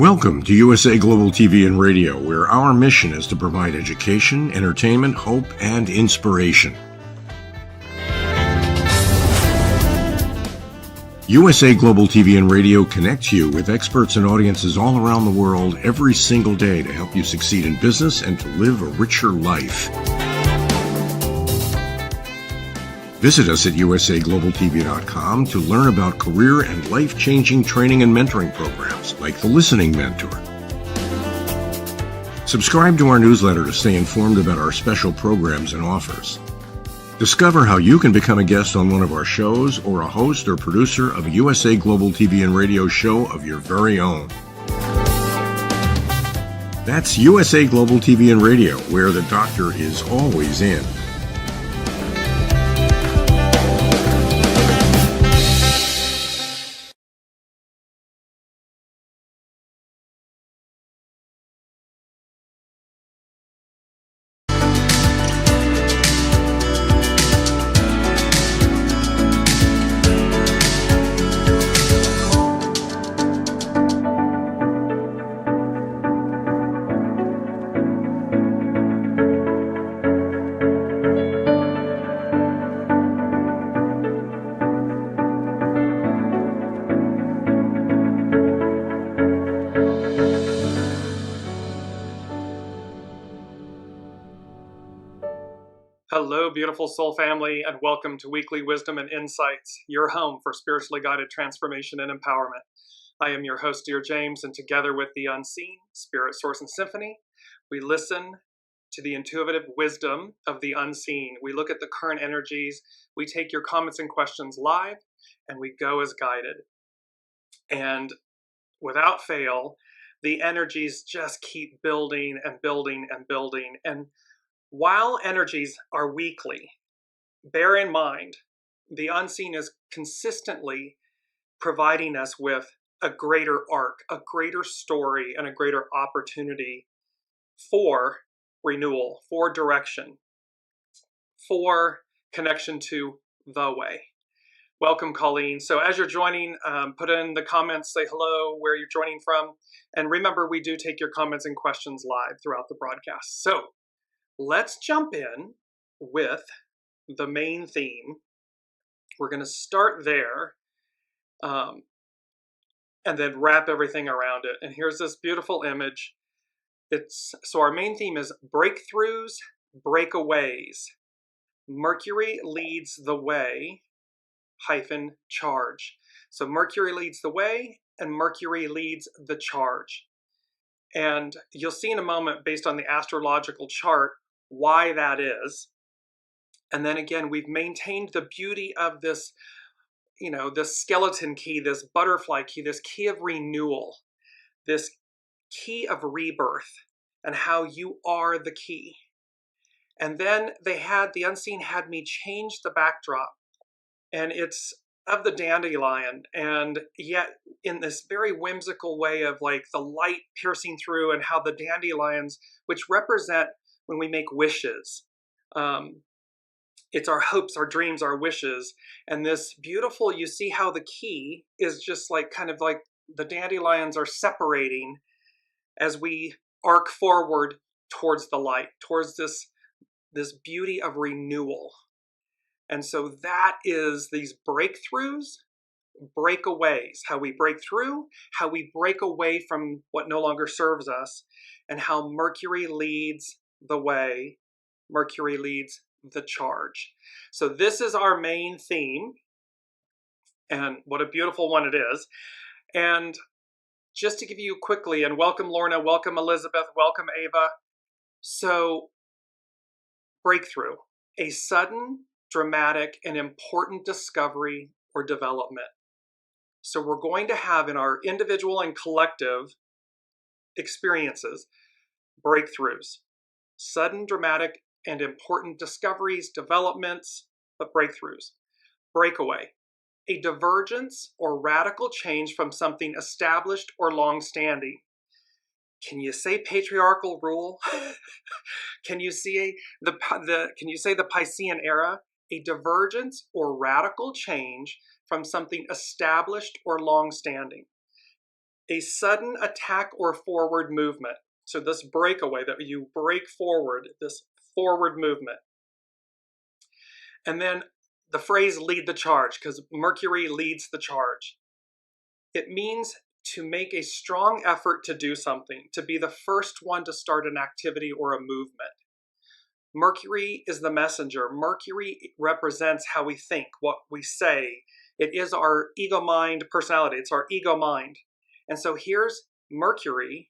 Welcome to USA Global TV and Radio, where our mission is to provide education, entertainment, hope, and inspiration. USA Global TV and Radio connects you with experts and audiences all around the world every single day to help you succeed in business and to live a richer life. Visit us at usaglobaltv.com to learn about career and life-changing training and mentoring programs like the Listening Mentor. Subscribe to our newsletter to stay informed about our special programs and offers. Discover how you can become a guest on one of our shows or a host or producer of a USA Global TV and Radio show of your very own. That's USA Global TV and Radio, where the doctor is always in. Hello, beautiful soul family, and welcome to Weekly Wisdom and Insights, your home for spiritually guided transformation and empowerment. I am your host, Dearjames, and together with the unseen, spirit, source, and symphony, we listen to the intuitive wisdom of the unseen. We look at the current energies, we take your comments and questions live, and we go as guided. And without fail, the energies just keep building and building and building. And while energies are weekly, bear in mind, the unseen is consistently providing us with a greater arc, a greater story, and a greater opportunity for renewal, for direction, for connection to the way. Welcome, Colleen. So as you're joining, put in the comments, say hello, where you're joining from. And remember, we do take your comments and questions live throughout the broadcast. So let's jump in with the main theme. We're going to start there and then wrap everything around it. And here's this beautiful image. So our main theme is breakthroughs, breakaways. Mercury leads the way, charge. So Mercury leads the way and Mercury leads the charge. And you'll see in a moment, based on the astrological chart, why that is. And then again, we've maintained the beauty of this, this skeleton key, this butterfly key, this key of renewal, this key of rebirth, and how you are the key. And then the unseen had me change the backdrop, and it's of the dandelion, and yet in this very whimsical way of like the light piercing through, and how the dandelions, which represent when we make wishes, it's our hopes, our dreams, our wishes. And this beautiful, you see how the key is just like kind of like the dandelions are separating as we arc forward towards the light, towards this beauty of renewal. And so that is these breakthroughs, breakaways, how we break through, how we break away from what no longer serves us, and how Mercury leads the way, Mercury leads the charge. So this is our main theme, and what a beautiful one it is. And just to give you quickly, and welcome Lorna, welcome Elizabeth, welcome Ava. So breakthrough, a sudden, dramatic, and important discovery or development. So we're going to have in our individual and collective experiences, breakthroughs, sudden, dramatic, and important discoveries, developments, but breakthroughs. Breakaway, a divergence or radical change from something established or long-standing. Can you say patriarchal rule? Can you say the Piscean era? A divergence or radical change from something established or long-standing. a sudden attack or forward movement. So this breakaway, that you break forward, this forward movement. And then the phrase lead the charge, because Mercury leads the charge. It means to make a strong effort to do something, to be the first one to start an activity or a movement. Mercury is the messenger. Mercury represents how we think, what we say. It is our ego mind personality. It's our ego mind. And so here's Mercury,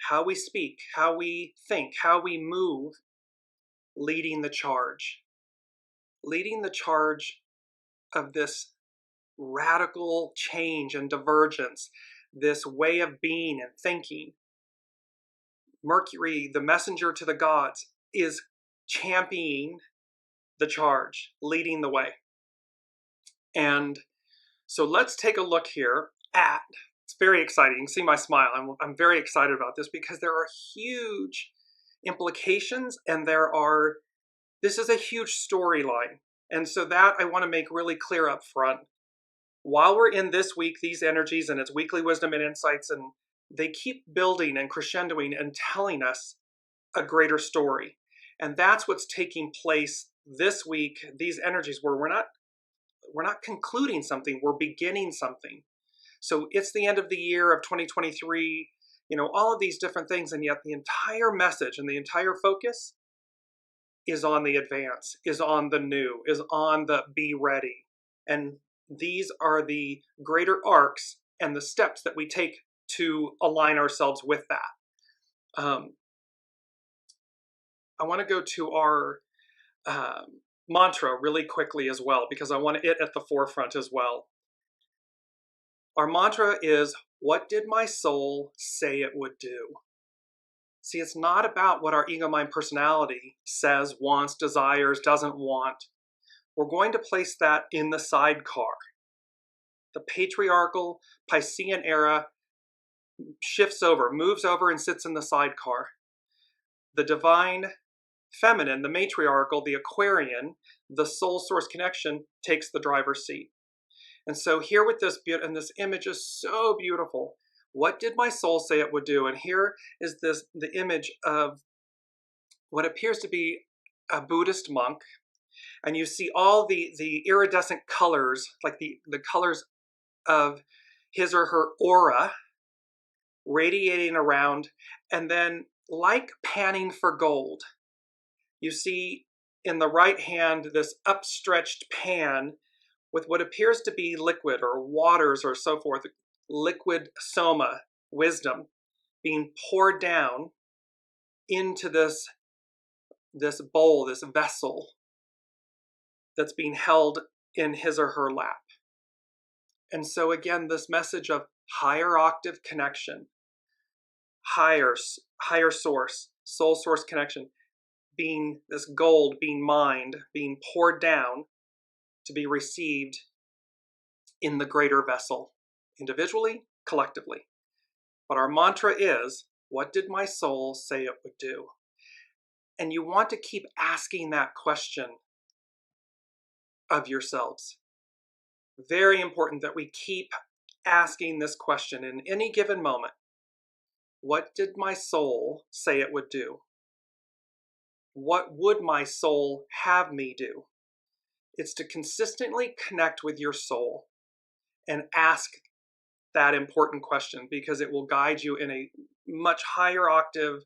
how we speak, how we think, how we move, leading the charge. Leading the charge of this radical change and divergence, this way of being and thinking. Mercury, the messenger to the gods, is championing the charge, leading the way. And so let's take a look here at, it's very exciting. You can see my smile. I'm very excited about this because there are huge implications, and this is a huge storyline. And so that I want to make really clear up front. While we're in this week, these energies and its weekly wisdom and insights, and they keep building and crescendoing and telling us a greater story. And that's what's taking place this week, these energies, where we're not concluding something, we're beginning something. So it's the end of the year of 2023, all of these different things, and yet the entire message and the entire focus is on the advance, is on the new, is on the be ready. And these are the greater arcs and the steps that we take to align ourselves with that. I want to go to our mantra really quickly as well, because I want it at the forefront as well. Our mantra is, what did my soul say it would do? See, it's not about what our ego mind personality says, wants, desires, doesn't want. We're going to place that in the sidecar. The patriarchal Piscean era shifts over, moves over, and sits in the sidecar. The divine feminine, the matriarchal, the Aquarian, the soul source connection takes the driver's seat. And so here with this, and this image is so beautiful. What did my soul say it would do? And here is the image of what appears to be a Buddhist monk. And you see all the iridescent colors, like the colors of his or her aura radiating around. And then, like panning for gold, you see in the right hand this upstretched pan with what appears to be liquid or waters or so forth, liquid soma, wisdom, being poured down into this bowl, this vessel that's being held in his or her lap. And so again, this message of higher octave connection, higher source, soul source connection, being this gold, being mined, being poured down to be received in the greater vessel, individually, collectively. But our mantra is, what did my soul say it would do? And you want to keep asking that question of yourselves. Very important that we keep asking this question in any given moment. What did my soul say it would do? What would my soul have me do? It's to consistently connect with your soul and ask that important question, because it will guide you in a much higher octave,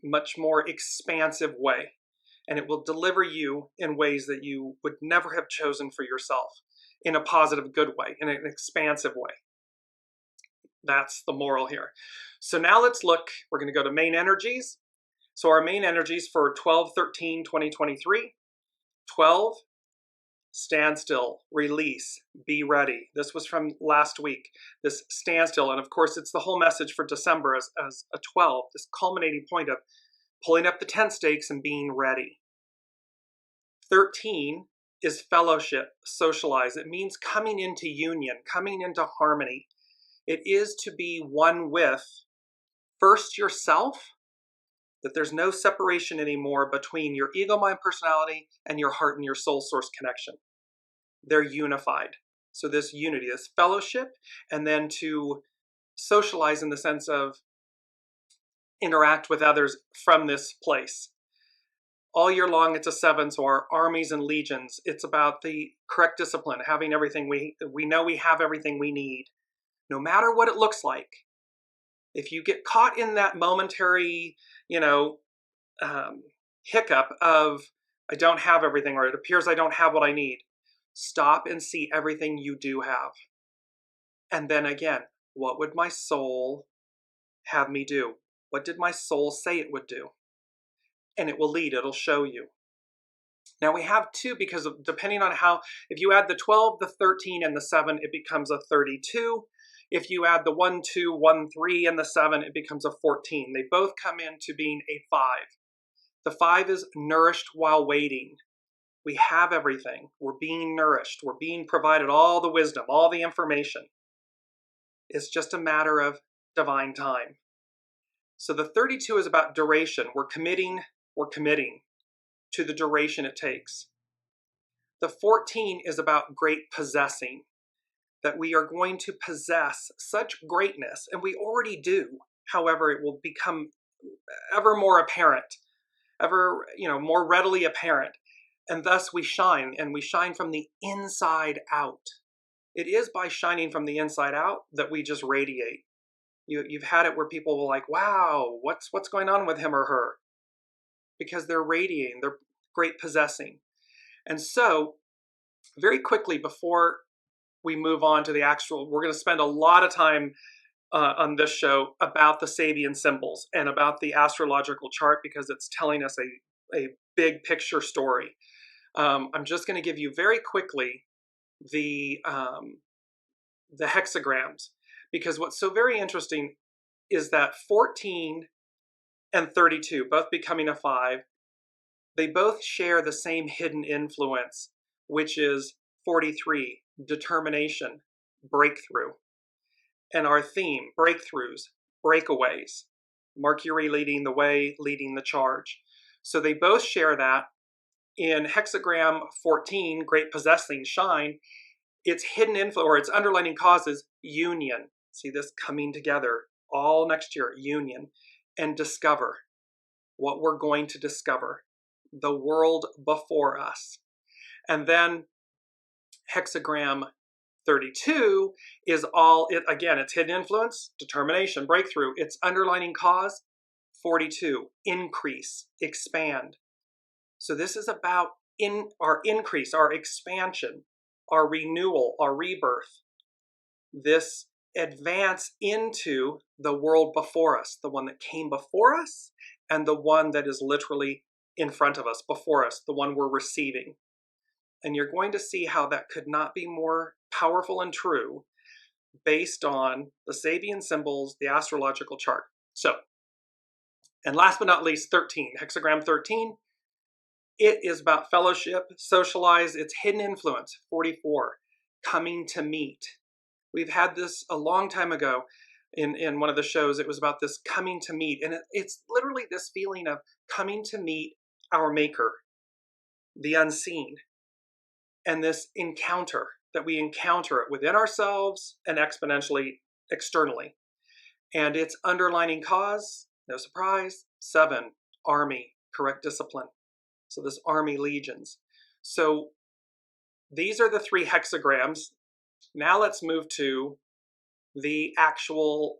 much more expansive way. And it will deliver you in ways that you would never have chosen for yourself, in a positive, good way, in an expansive way. That's the moral here. So now let's look, we're going to go to main energies. So our main energies for 12/13/2023, 12, standstill, release, be ready. This was from last week, this standstill. And of course, it's the whole message for December as a 12, this culminating point of pulling up the tent stakes and being ready. 13 is fellowship, socialize. It means coming into union, coming into harmony. It is to be one with, first, yourself, that there's no separation anymore between your ego mind personality and your heart and your soul source connection. They're unified. So this unity, this fellowship, and then to socialize in the sense of interact with others from this place. All year long, it's a 7, so our armies and legions, it's about the correct discipline, having everything we know we have everything we need, no matter what it looks like. If you get caught in that momentary, hiccup of, I don't have everything, or it appears I don't have what I need, stop and see everything you do have. And then again, what would my soul have me do? What did my soul say it would do? And it will lead, it'll show you. Now we have 2 because of, depending on how, if you add the 12, the 13, and the 7, it becomes a 32. If you add the 1, 2, 1, 3, and the 7, it becomes a 14. They both come into being a 5. The 5 is nourished while waiting. We have everything. We're being nourished. We're being provided all the wisdom, all the information. It's just a matter of divine time. So the 32 is about duration. We're committing to the duration it takes. The 14 is about great possessing, that we are going to possess such greatness, and we already do. However, it will become ever more apparent, ever more readily apparent, and thus we shine, and we shine from the inside out. It is by shining from the inside out that we just radiate. You've had it where people will like, wow, what's going on with him or her? Because they're radiating, they're great possessing. And so, very quickly before we move on to the actual, we're going to spend a lot of time on this show about the SABIAN symbols and about the astrological chart because it's telling us a big picture story. I'm just going to give you very quickly the hexagrams, because what's so very interesting is that 14 and 32, both becoming a 5, they both share the same hidden influence, which is 43, determination, breakthrough. And our theme, breakthroughs, breakaways, Mercury leading the way, leading the charge. So they both share that. In hexagram 14, great possessing, shine, its hidden influence, or its underlining cause is union. See this coming together all next year, union, and discover what we're going to discover, the world before us. And then hexagram 32 is all, again, its hidden influence, determination, breakthrough, its underlining cause, 42, increase, expand. So this is about our increase, our expansion, our renewal, our rebirth, this advance into the world before us, the one that came before us and the one that is literally in front of us, before us, the one we're receiving. And you're going to see how that could not be more powerful and true based on the SABIAN symbols, the astrological chart. So, and last but not least, 13, hexagram 13, it is about fellowship, socialize, its hidden influence, 44, coming to meet. We've had this a long time ago in one of the shows. It was about this coming to meet. And it's literally this feeling of coming to meet our maker, the unseen, and this encounter, that we encounter it within ourselves and exponentially externally. And its underlining cause, no surprise, 7, army, correct discipline. So this army legions. So these are the 3 hexagrams. Now let's move to the actual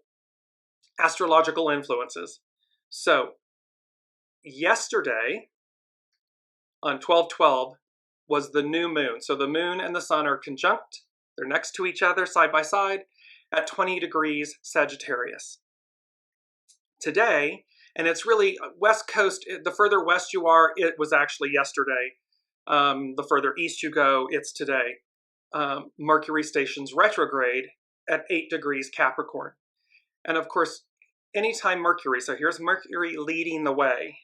astrological influences. So yesterday on 12/12 was the new moon. So the moon and the sun are conjunct. They're next to each other, side by side, at 20 degrees Sagittarius. Today, and it's really West Coast, the further west you are, it was actually yesterday. The further east you go, it's today. Mercury stations retrograde at 8 degrees Capricorn. And of course, anytime Mercury, so here's Mercury leading the way.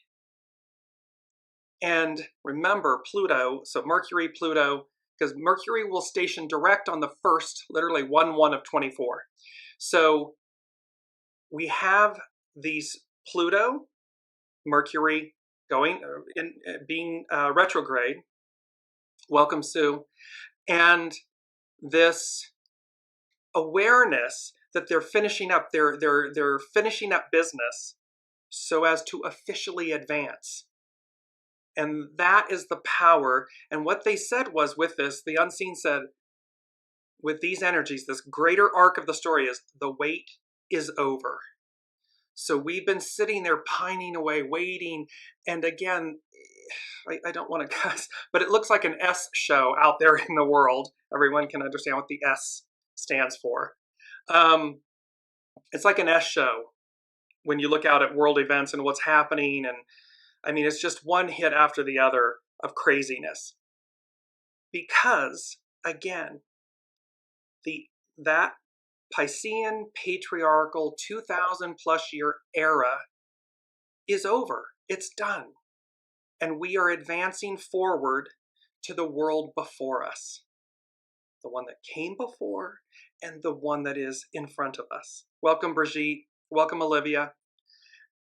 And remember Pluto, so Mercury, Pluto, because Mercury will station direct on the first, literally 1/1 of 24. So we have these Pluto, Mercury going, being retrograde. Welcome, Sue. And this awareness that they're finishing up, they're finishing up business so as to officially advance. And that is the power. And what they said was, with this, the unseen said, with these energies, this greater arc of the story is the wait is over. So we've been sitting there pining away, waiting. And again, I don't want to cuss, but it looks like an S show out there in the world. Everyone can understand what the S stands for. It's like an S show when you look out at world events and what's happening. And I mean, it's just one hit after the other of craziness. Because, again, that Piscean patriarchal 2,000 plus year era is over. It's done. And we are advancing forward to the world before us. The one that came before and the one that is in front of us. Welcome, Brigitte. Welcome, Olivia.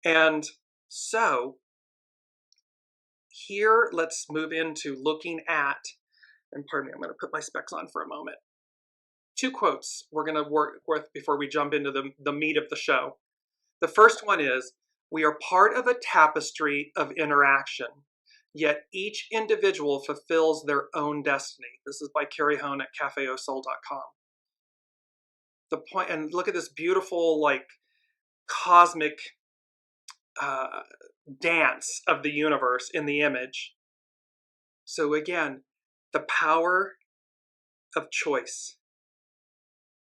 And so here, let's move into looking at, and pardon me, I'm going to put my specs on for a moment. 2 quotes we're going to work with before we jump into the meat of the show. The first one is, we are part of a tapestry of interaction, yet each individual fulfills their own destiny. This is by Carrie Hone at cafeosoul.com. The point, and look at this beautiful, like, cosmic dance of the universe in the image. So again, the power of choice.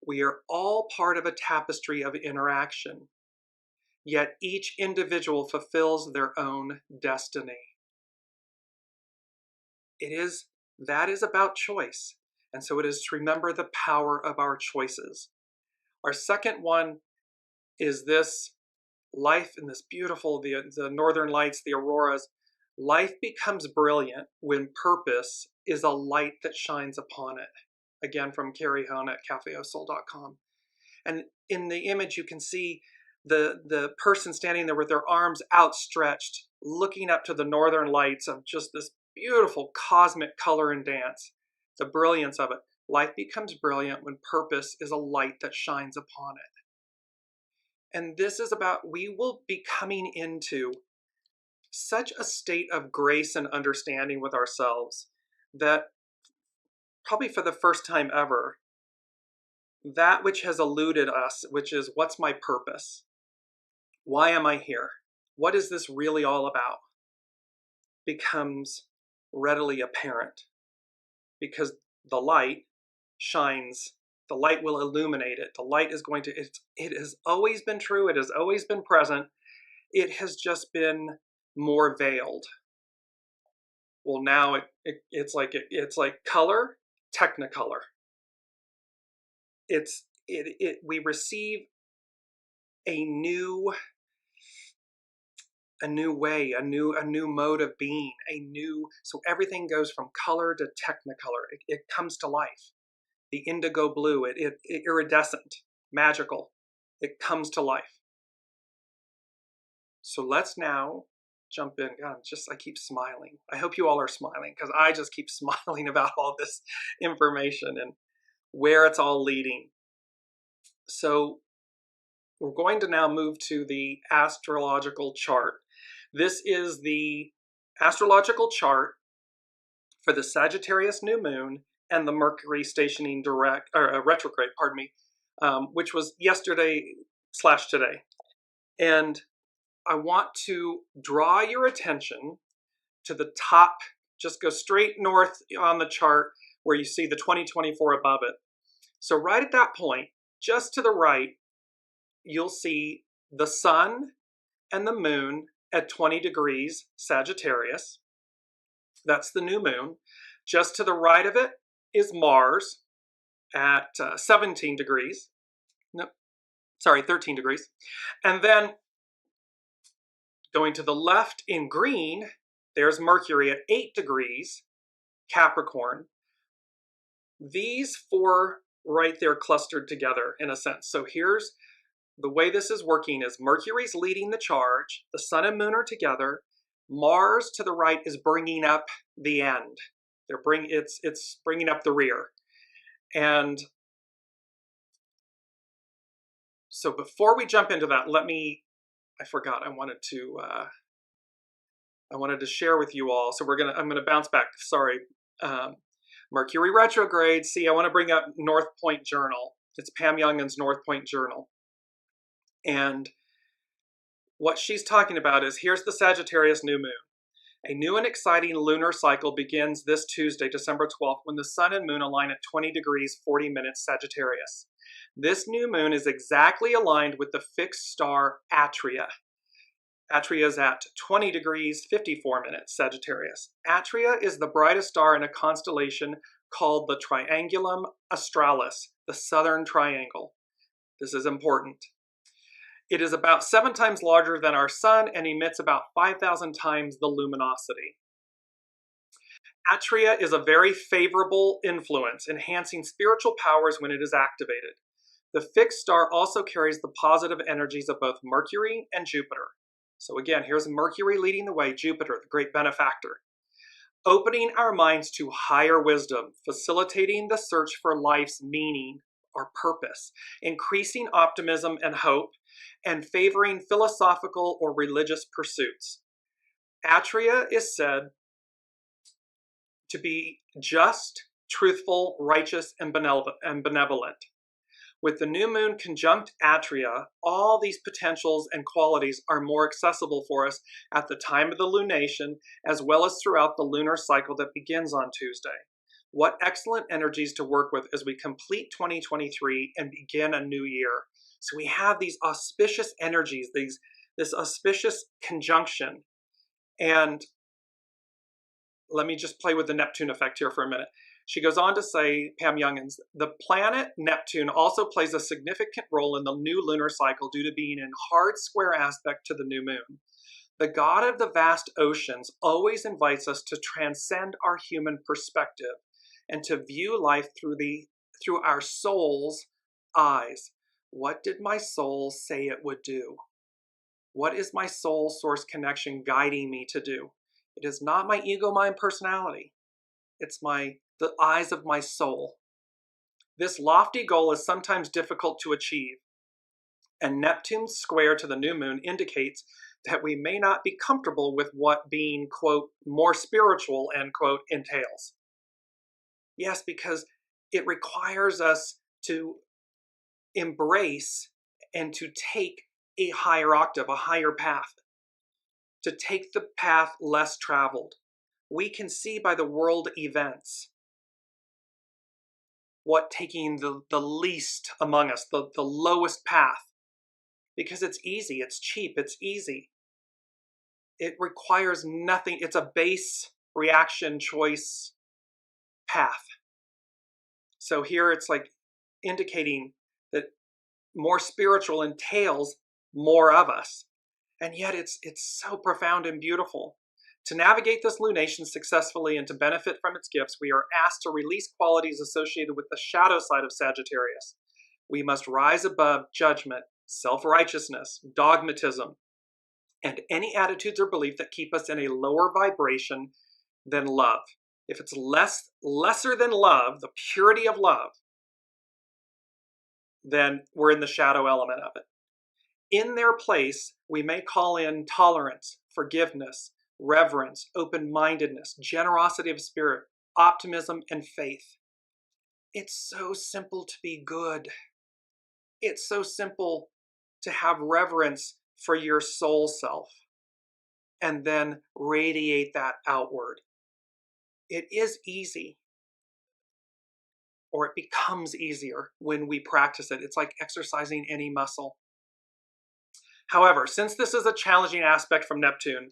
We are all part of a tapestry of interaction, yet each individual fulfills their own destiny. That is about choice. And so it is to remember the power of our choices. Our second one is this life in this beautiful, the northern lights, the auroras. Life becomes brilliant when purpose is a light that shines upon it. Again, from Carrie Hone at cafeosoul.com. And in the image, you can see the person standing there with their arms outstretched, looking up to the northern lights of just this beautiful cosmic color and dance. The brilliance of it. Life becomes brilliant when purpose is a light that shines upon it. And this is about, we will be coming into such a state of grace and understanding with ourselves that probably for the first time ever, that which has eluded us, which is, what's my purpose? Why am I here? What is this really all about? Becomes readily apparent, because the light shines. The light will illuminate it. The light is going to, it has always been true. It has always been present. It has just been more veiled. Well, now it's like color, technicolor. We receive a new way, a new mode of being, so everything goes from color to technicolor. It comes to life. The indigo blue, iridescent, magical. It comes to life. So let's now jump in. God, I keep smiling. I hope you all are smiling, because I just keep smiling about all this information and where it's all leading. So we're going to now move to the astrological chart. This is the astrological chart for the Sagittarius new moon and the Mercury stationing retrograde, which was yesterday/today. And I want to draw your attention to the top, just go straight north on the chart where you see the 2024 above it. So right at that point, just to the right, you'll see the sun and the moon at 20 degrees Sagittarius. That's the new moon. Just to the right of it is Mars at 17 degrees. No, sorry, 13 degrees. And then going to the left in green, there's Mercury at 8 degrees Capricorn. These 4 right there clustered together in a sense. So here's the way this is working is Mercury's leading the charge. The sun and moon are together. Mars to the right is bringing up the end. It's bringing up the rear. And So before we jump into that, I forgot, I wanted to share with you all. So I'm gonna bounce back, sorry. Mercury retrograde. See, I want to bring up North Point Journal. It's Pam Youngin's North Point Journal. And what she's talking about is, here's the Sagittarius new moon. A new and exciting lunar cycle begins this Tuesday, December 12th, when the sun and moon align at 20 degrees 40 minutes Sagittarius. This new moon is exactly aligned with the fixed star Atria. Atria is at 20 degrees 54 minutes Sagittarius. Atria is the brightest star in a constellation called the Triangulum Australis, the Southern Triangle. This is important. It is about 7 times larger than our sun and emits about 5,000 times the luminosity. Atria is a very favorable influence, enhancing spiritual powers when it is activated. The fixed star also carries the positive energies of both Mercury and Jupiter. So again, here's Mercury leading the way, Jupiter, the great benefactor. Opening our minds to higher wisdom, facilitating the search for life's meaning or purpose, increasing optimism and hope, and favoring philosophical or religious pursuits. Atria is said to be just, truthful, righteous, and benevolent. With the new moon conjunct Atria, all these potentials and qualities are more accessible for us at the time of the lunation, as well as throughout the lunar cycle that begins on Tuesday. What excellent energies to work with as we complete 2023 and begin a new year. So we have these auspicious energies, this auspicious conjunction. And let me just play with the Neptune effect here for a minute. She goes on to say, Pam Youngins, the planet Neptune also plays a significant role in the new lunar cycle due to being in hard square aspect to the new moon. The god of the vast oceans always invites us to transcend our human perspective and to view life through our soul's eyes. What did my soul say it would do? What is my soul source connection guiding me to do? It is not my ego, mind, personality. It's the eyes of my soul. This lofty goal is sometimes difficult to achieve, and Neptune's square to the new moon indicates that we may not be comfortable with what being, quote, more spiritual, end quote, entails. Yes, because it requires us to embrace and to take a higher octave, a higher path, to take the path less traveled. We can see by the world events what taking the least among us, the lowest path, because it's easy, it's cheap, it's easy. It requires nothing. It's a base reaction choice path. So here it's like indicating that more spiritual entails more of us. And yet it's so profound and beautiful. To navigate this lunation successfully and to benefit from its gifts, we are asked to release qualities associated with the shadow side of Sagittarius. We must rise above judgment, self-righteousness, dogmatism, and any attitudes or belief that keep us in a lower vibration than love. If it's lesser than love, the purity of love, then we're in the shadow element of it. In their place, we may call in tolerance, forgiveness, reverence, open-mindedness, generosity of spirit, optimism, and faith. It's so simple to be good. It's so simple to have reverence for your soul self and then radiate that outward. It is easy, or it becomes easier when we practice it. It's like exercising any muscle. However, since this is a challenging aspect from Neptune,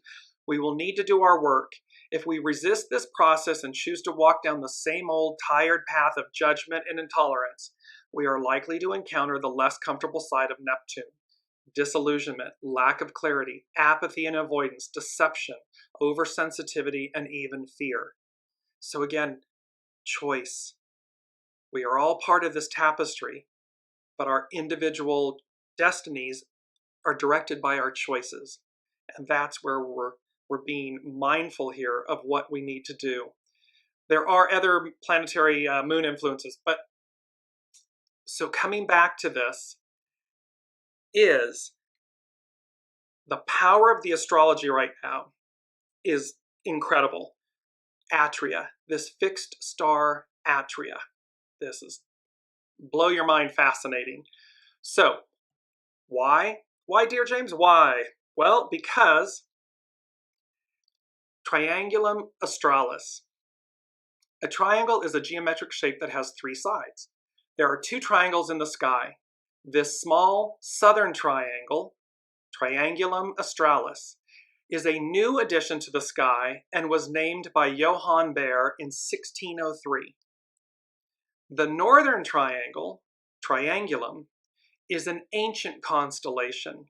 we will need to do our work. If we resist this process and choose to walk down the same old tired path of judgment and intolerance, we are likely to encounter the less comfortable side of Neptune. Disillusionment, lack of clarity, apathy and avoidance, deception, oversensitivity, and even fear. So again, choice. We are all part of this tapestry, but our individual destinies are directed by our choices. And that's where we're being mindful here of what we need to do. There are other planetary moon influences, but so coming back to this, is the power of the astrology right now is incredible. Atria, this fixed star Atria. This is blow your mind fascinating. So, why? Why, Dearjames? Why? Well, because Triangulum Australis. A triangle is a geometric shape that has three sides. There are two triangles in the sky. This small southern triangle, Triangulum Australis, is a new addition to the sky and was named by Johann Bayer in 1603. The northern triangle, Triangulum, is an ancient constellation.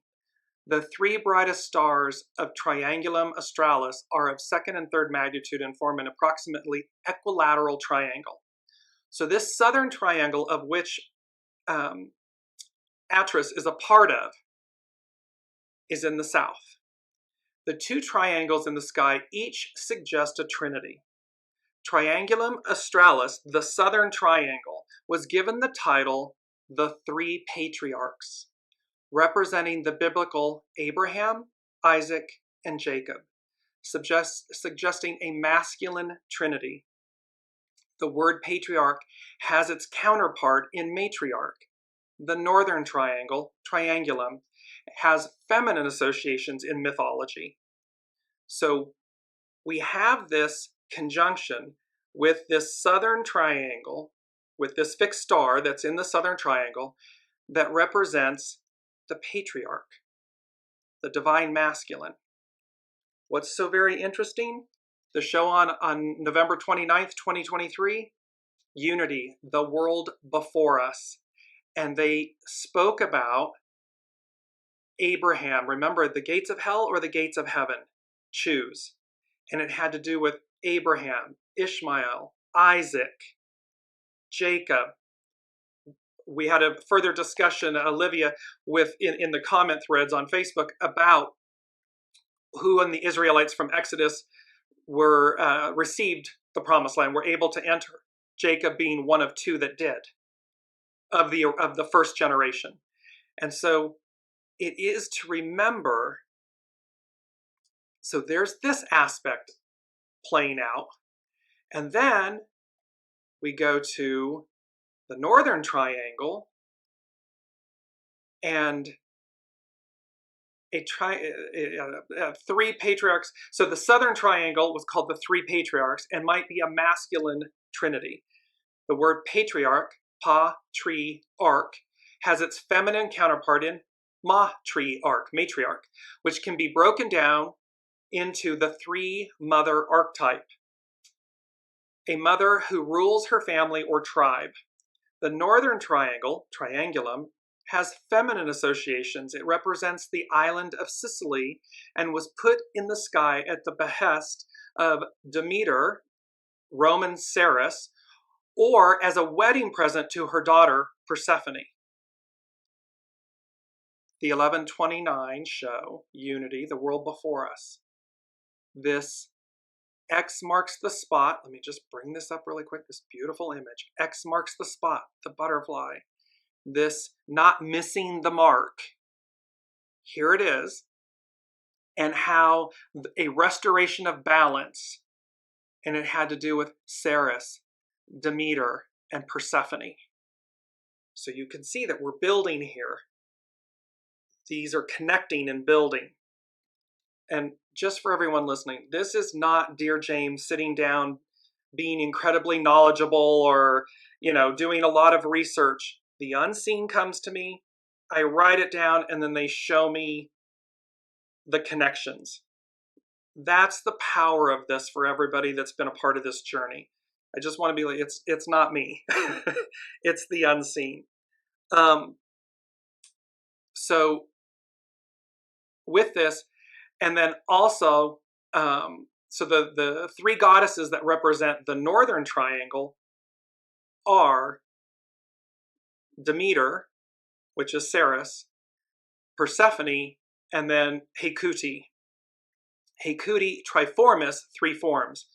The three brightest stars of Triangulum Australis are of second and third magnitude and form an approximately equilateral triangle. So this southern triangle, of which Atris is a part of, is in the south. The two triangles in the sky each suggest a trinity. Triangulum Australis, the southern triangle, was given the title the Three Patriarchs, representing the biblical Abraham, Isaac, and Jacob, suggesting a masculine trinity. The word patriarch has its counterpart in matriarch. The northern triangle, Triangulum, has feminine associations in mythology. So we have this conjunction with this southern triangle, with this fixed star that's in the southern triangle, that represents the patriarch, the divine masculine. What's so very interesting? The show on November 29th, 2023, Unity, the world before us. And they spoke about Abraham. Remember, the gates of hell or the gates of heaven? Choose. And it had to do with Abraham, Ishmael, Isaac, Jacob. We had a further discussion, Olivia, in the comment threads on Facebook about who in the Israelites from Exodus were received the promised land, were able to enter. Jacob being one of two that did, of the first generation. And so it is to remember. So there's this aspect playing out. And then we go to the northern triangle and three patriarchs. So the southern triangle was called the Three Patriarchs and might be a masculine trinity. The word patriarch, pa-tri-arch, has its feminine counterpart in matriarch, which can be broken down into the three mother archetype. A mother who rules her family or tribe. The northern triangle, Triangulum, has feminine associations. It represents the island of Sicily and was put in the sky at the behest of Demeter, Roman Ceres, or as a wedding present to her daughter, Persephone. The 1129 show, Unity, the world before us. This X marks the spot. Let me just bring this up really quick, this beautiful image. X marks the spot, the butterfly. This not missing the mark. Here it is. And how a restoration of balance. And it had to do with Ceres, Demeter, and Persephone. So you can see that we're building here. These are connecting and building. And just for everyone listening, this is not Dearjames sitting down, being incredibly knowledgeable or, doing a lot of research. The unseen comes to me, I write it down, and then they show me the connections. That's the power of this for everybody that's been a part of this journey. I just want to be like, it's not me. It's the unseen. So with this, and then also, so the three goddesses that represent the northern triangle are Demeter, which is Ceres, Persephone, and then Hecate. Hecate triformis, three forms.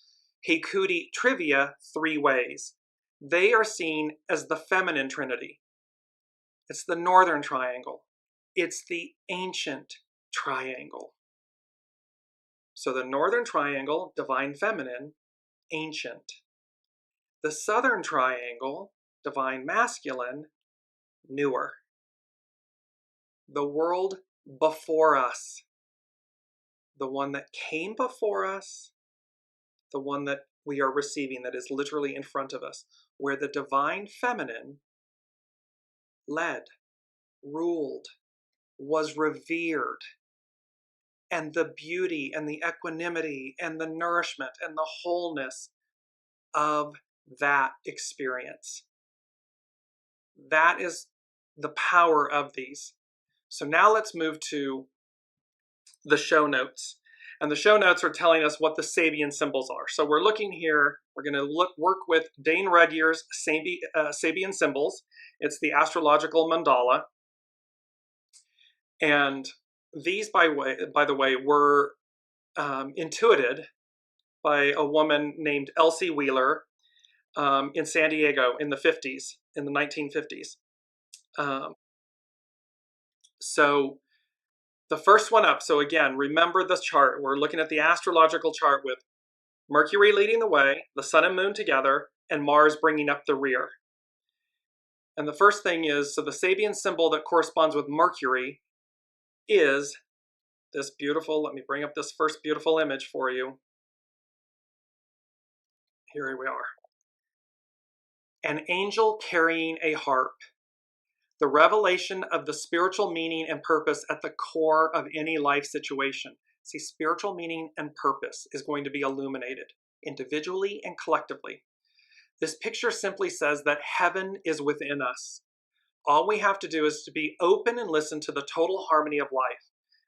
Hecate trivia, three ways. They are seen as the feminine trinity. It's the northern triangle. It's the ancient triangle. So the northern triangle, divine feminine, ancient. The southern triangle, divine masculine, newer. The world before us, the one that came before us, the one that we are receiving, that is literally in front of us, where the divine feminine led, ruled, was revered, and the beauty and the equanimity and the nourishment and the wholeness of that experience. That is the power of these. So now let's move to the show notes. And the show notes are telling us what the SABIAN symbols are. So we're looking here, we're going to work with Dane Rudyard's SABIAN symbols. It's the astrological mandala. And these, by the way, were intuited by a woman named Elsie Wheeler in San Diego in the 50s, in the 1950s. So the first one up, so again, remember this chart. We're looking at the astrological chart with Mercury leading the way, the sun and moon together, and Mars bringing up the rear. And the first thing is, so the SABIAN symbol that corresponds with Mercury is this beautiful, let me bring up this first beautiful image for you. Here we are. An angel carrying a harp. The revelation of the spiritual meaning and purpose at the core of any life situation. See, spiritual meaning and purpose is going to be illuminated individually and collectively. This picture simply says that heaven is within us. All we have to do is to be open and listen to the total harmony of life,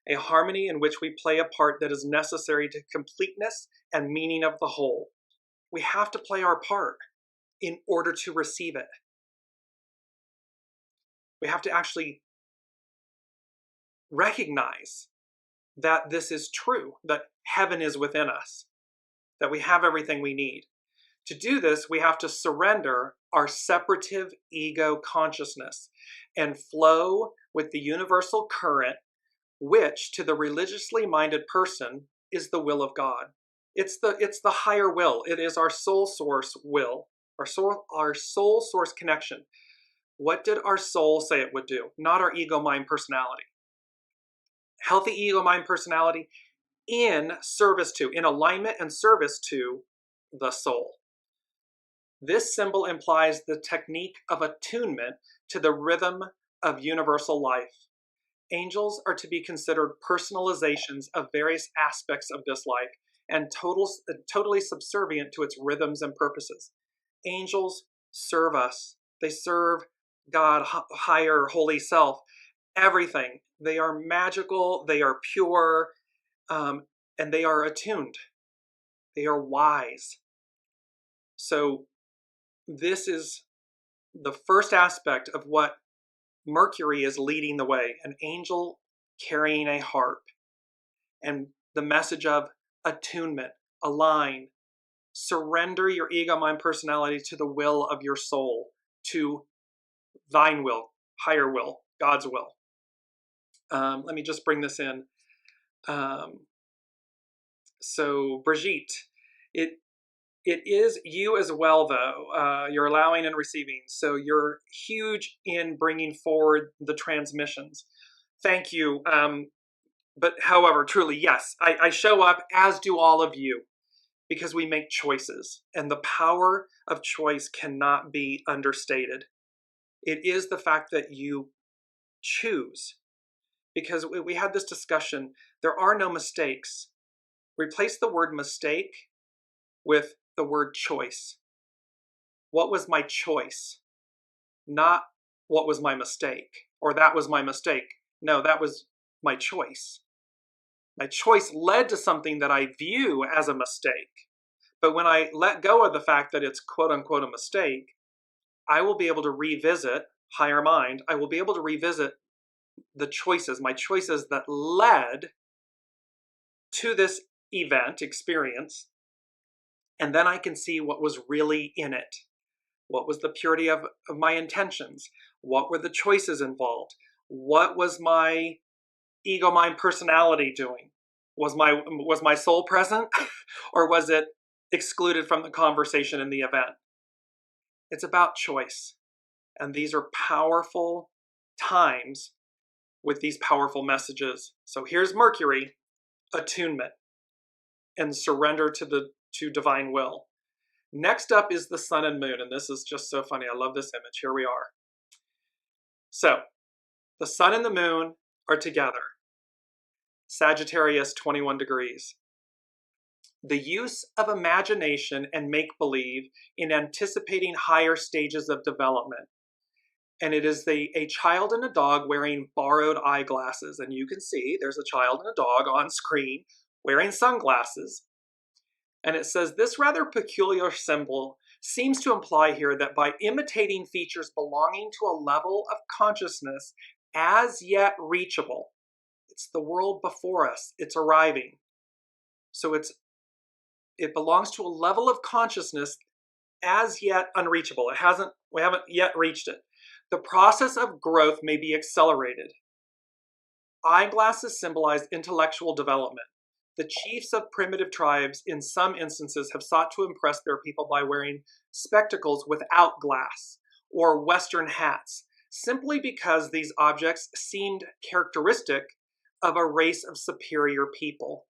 a harmony in which we play a part that is necessary to completeness and meaning of the whole. We have to play our part in order to receive it. We have to actually recognize that this is true, that heaven is within us, that we have everything we need. To do this, we have to surrender our separative ego consciousness and flow with the universal current, which to the religiously minded person is the will of God. It's the higher will. It is our soul source will, our soul source connection. What did our soul say it would do? Not our ego, mind, personality. Healthy ego, mind, personality in service to, in alignment and service to the soul. This symbol implies the technique of attunement to the rhythm of universal life. Angels are to be considered personalizations of various aspects of this life and totally subservient to its rhythms and purposes. Angels serve us. They serve God, higher, holy self, everything. They are magical, they are pure, and they are attuned. They are wise. So this is the first aspect of what Mercury is leading the way, an angel carrying a harp, and the message of attunement, align, surrender your ego, mind, personality to the will of your soul, to thine will, higher will, God's will. Let me just bring this in. So Brigitte, it is you as well, though. You're allowing and receiving. So you're huge in bringing forward the transmissions. Thank you. But however, truly, yes, I show up, as do all of you, because we make choices. And the power of choice cannot be understated. It is the fact that you choose. Because we had this discussion, there are no mistakes. Replace the word mistake with the word choice. What was my choice? Not what was my mistake, or that was my mistake. No, that was my choice. My choice led to something that I view as a mistake. But when I let go of the fact that it's quote unquote a mistake, I will be able to revisit, higher mind, I will be able to revisit the choices, my choices that led to this event, experience, and then I can see what was really in it. What was the purity of my intentions? What were the choices involved? What was my ego mind personality doing? Was my soul present or was it excluded from the conversation in the event? It's about choice. And these are powerful times with these powerful messages. So here's Mercury, attunement and surrender to divine will. Next up is the sun and moon, and this is just so funny. I love this image. Here we are. So the sun and the moon are together. Sagittarius, 21 degrees. The use of imagination and make-believe in anticipating higher stages of development. And it is a child and a dog wearing borrowed eyeglasses. And you can see there's a child and a dog on screen wearing sunglasses. And it says, this rather peculiar symbol seems to imply here that by imitating features belonging to a level of consciousness as yet reachable, it's the world before us, it's arriving. So it belongs to a level of consciousness as yet unreachable. We haven't yet reached it. The process of growth may be accelerated. Eyeglasses symbolize intellectual development. The chiefs of primitive tribes in some instances have sought to impress their people by wearing spectacles without glass or Western hats, simply because these objects seemed characteristic of a race of superior people.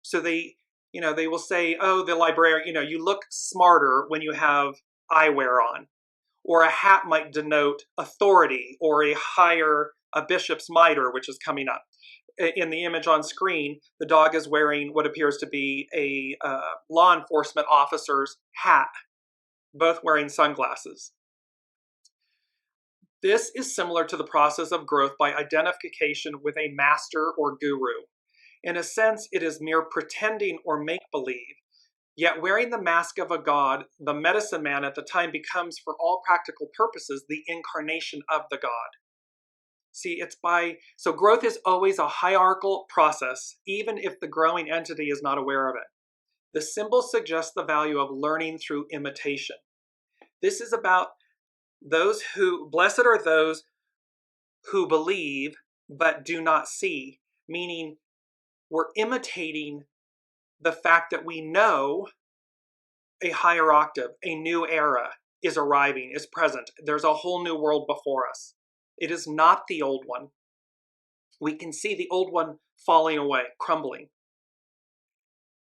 So they will say, oh, the librarian, you look smarter when you have eyewear on. Or a hat might denote authority or a bishop's mitre, which is coming up. In the image on screen, the dog is wearing what appears to be a law enforcement officer's hat, both wearing sunglasses. This is similar to the process of growth by identification with a master or guru. In a sense, it is mere pretending or make-believe. Yet wearing the mask of a god, the medicine man at the time becomes, for all practical purposes, the incarnation of the god. See, so growth is always a hierarchical process, even if the growing entity is not aware of it. The symbol suggests the value of learning through imitation. This is about blessed are those who believe but do not see, meaning we're imitating the fact that we know a higher octave, a new era is arriving, is present. There's a whole new world before us. It is not the old one. We can see the old one falling away, crumbling.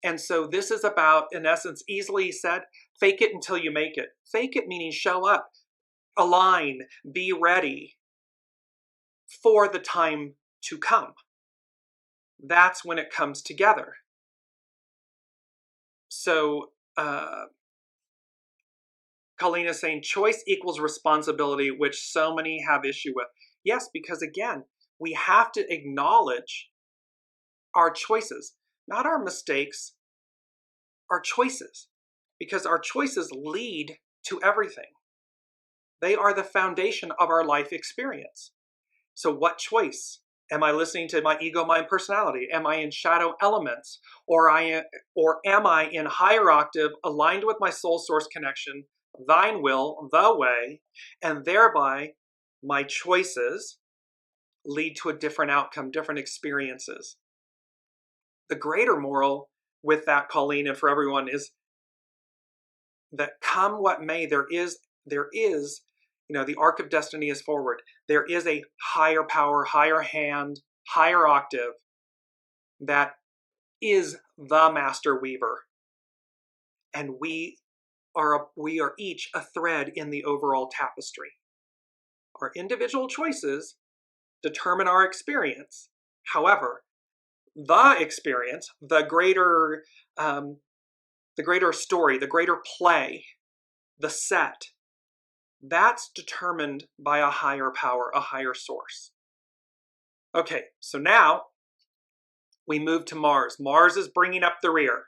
And so this is about, in essence, easily said, fake it until you make it. Fake it meaning show up, align, be ready for the time to come. That's when it comes together. So Colleen is saying choice equals responsibility, which so many have issue with. Yes, because again, we have to acknowledge our choices, not our mistakes, our choices, because our choices lead to everything. They are the foundation of our life experience. So what choice? Am I listening to my ego, mind, personality? Am I in shadow elements? Or am I in higher octave, aligned with my soul source connection, thine will, the way, and thereby my choices lead to a different outcome, different experiences. The greater moral with that, Colleen, and for everyone is that come what may, there is, the arc of destiny is forward. There is a higher power, higher hand, higher octave that is the master weaver. And we are each a thread in the overall tapestry. Our individual choices determine our experience. However, the experience, the greater story, the greater play, the set, that's determined by a higher power, a higher source. Okay, so now we move to Mars. Mars is bringing up the rear.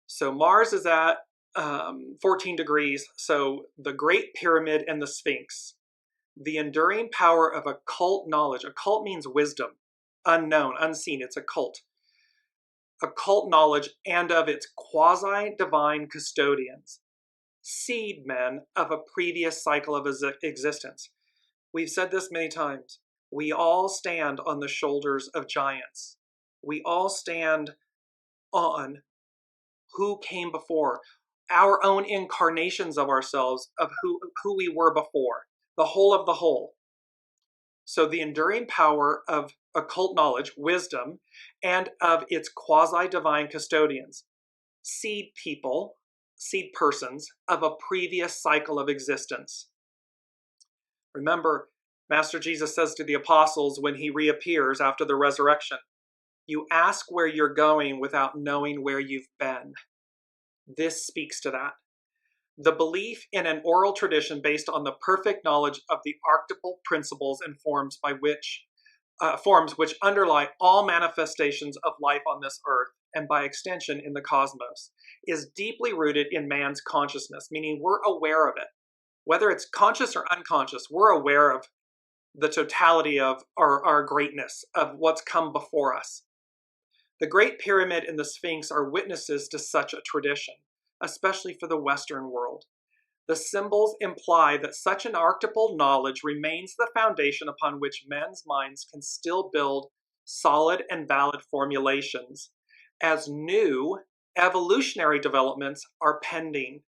So Mars is at 14 degrees. So the Great Pyramid and the Sphinx. The enduring power of occult knowledge. Occult means wisdom, unknown, unseen. It's occult. Occult knowledge and of its quasi-divine custodians. Seed men of a previous cycle of existence. We've said this many times. We all stand on the shoulders of giants. We all stand on who came before, our own incarnations of ourselves, of who we were before, the whole of the whole. So the enduring power of occult knowledge, wisdom, and of its quasi-divine custodians, seed people, seed persons of a previous cycle of existence. Remember, Master Jesus says to the apostles when he reappears after the resurrection, you ask where you're going without knowing where you've been. This speaks to that. The belief in an oral tradition based on the perfect knowledge of the archetypal principles and forms which underlie all manifestations of life on this earth and by extension in the cosmos is deeply rooted in man's consciousness, meaning we're aware of it. Whether it's conscious or unconscious, we're aware of the totality of our greatness, of what's come before us. The Great Pyramid and the Sphinx are witnesses to such a tradition, especially for the Western world. The symbols imply that such an archetypal knowledge remains the foundation upon which men's minds can still build solid and valid formulations, as new evolutionary developments are pending.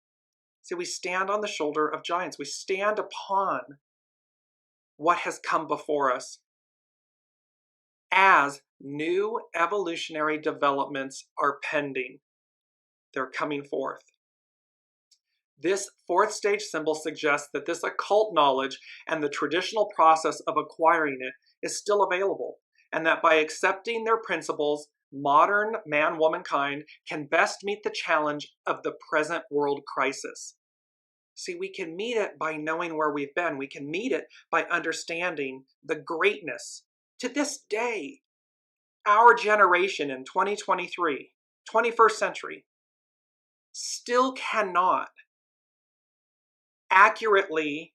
See, we stand on the shoulder of giants. We stand upon what has come before us as new evolutionary developments are pending. They're coming forth. This fourth stage symbol suggests that this occult knowledge and the traditional process of acquiring it is still available, and that by accepting their principles, modern man-womankind can best meet the challenge of the present world crisis. See, we can meet it by knowing where we've been. We can meet it by understanding the greatness. To this day, our generation in 2023, 21st century, still cannot accurately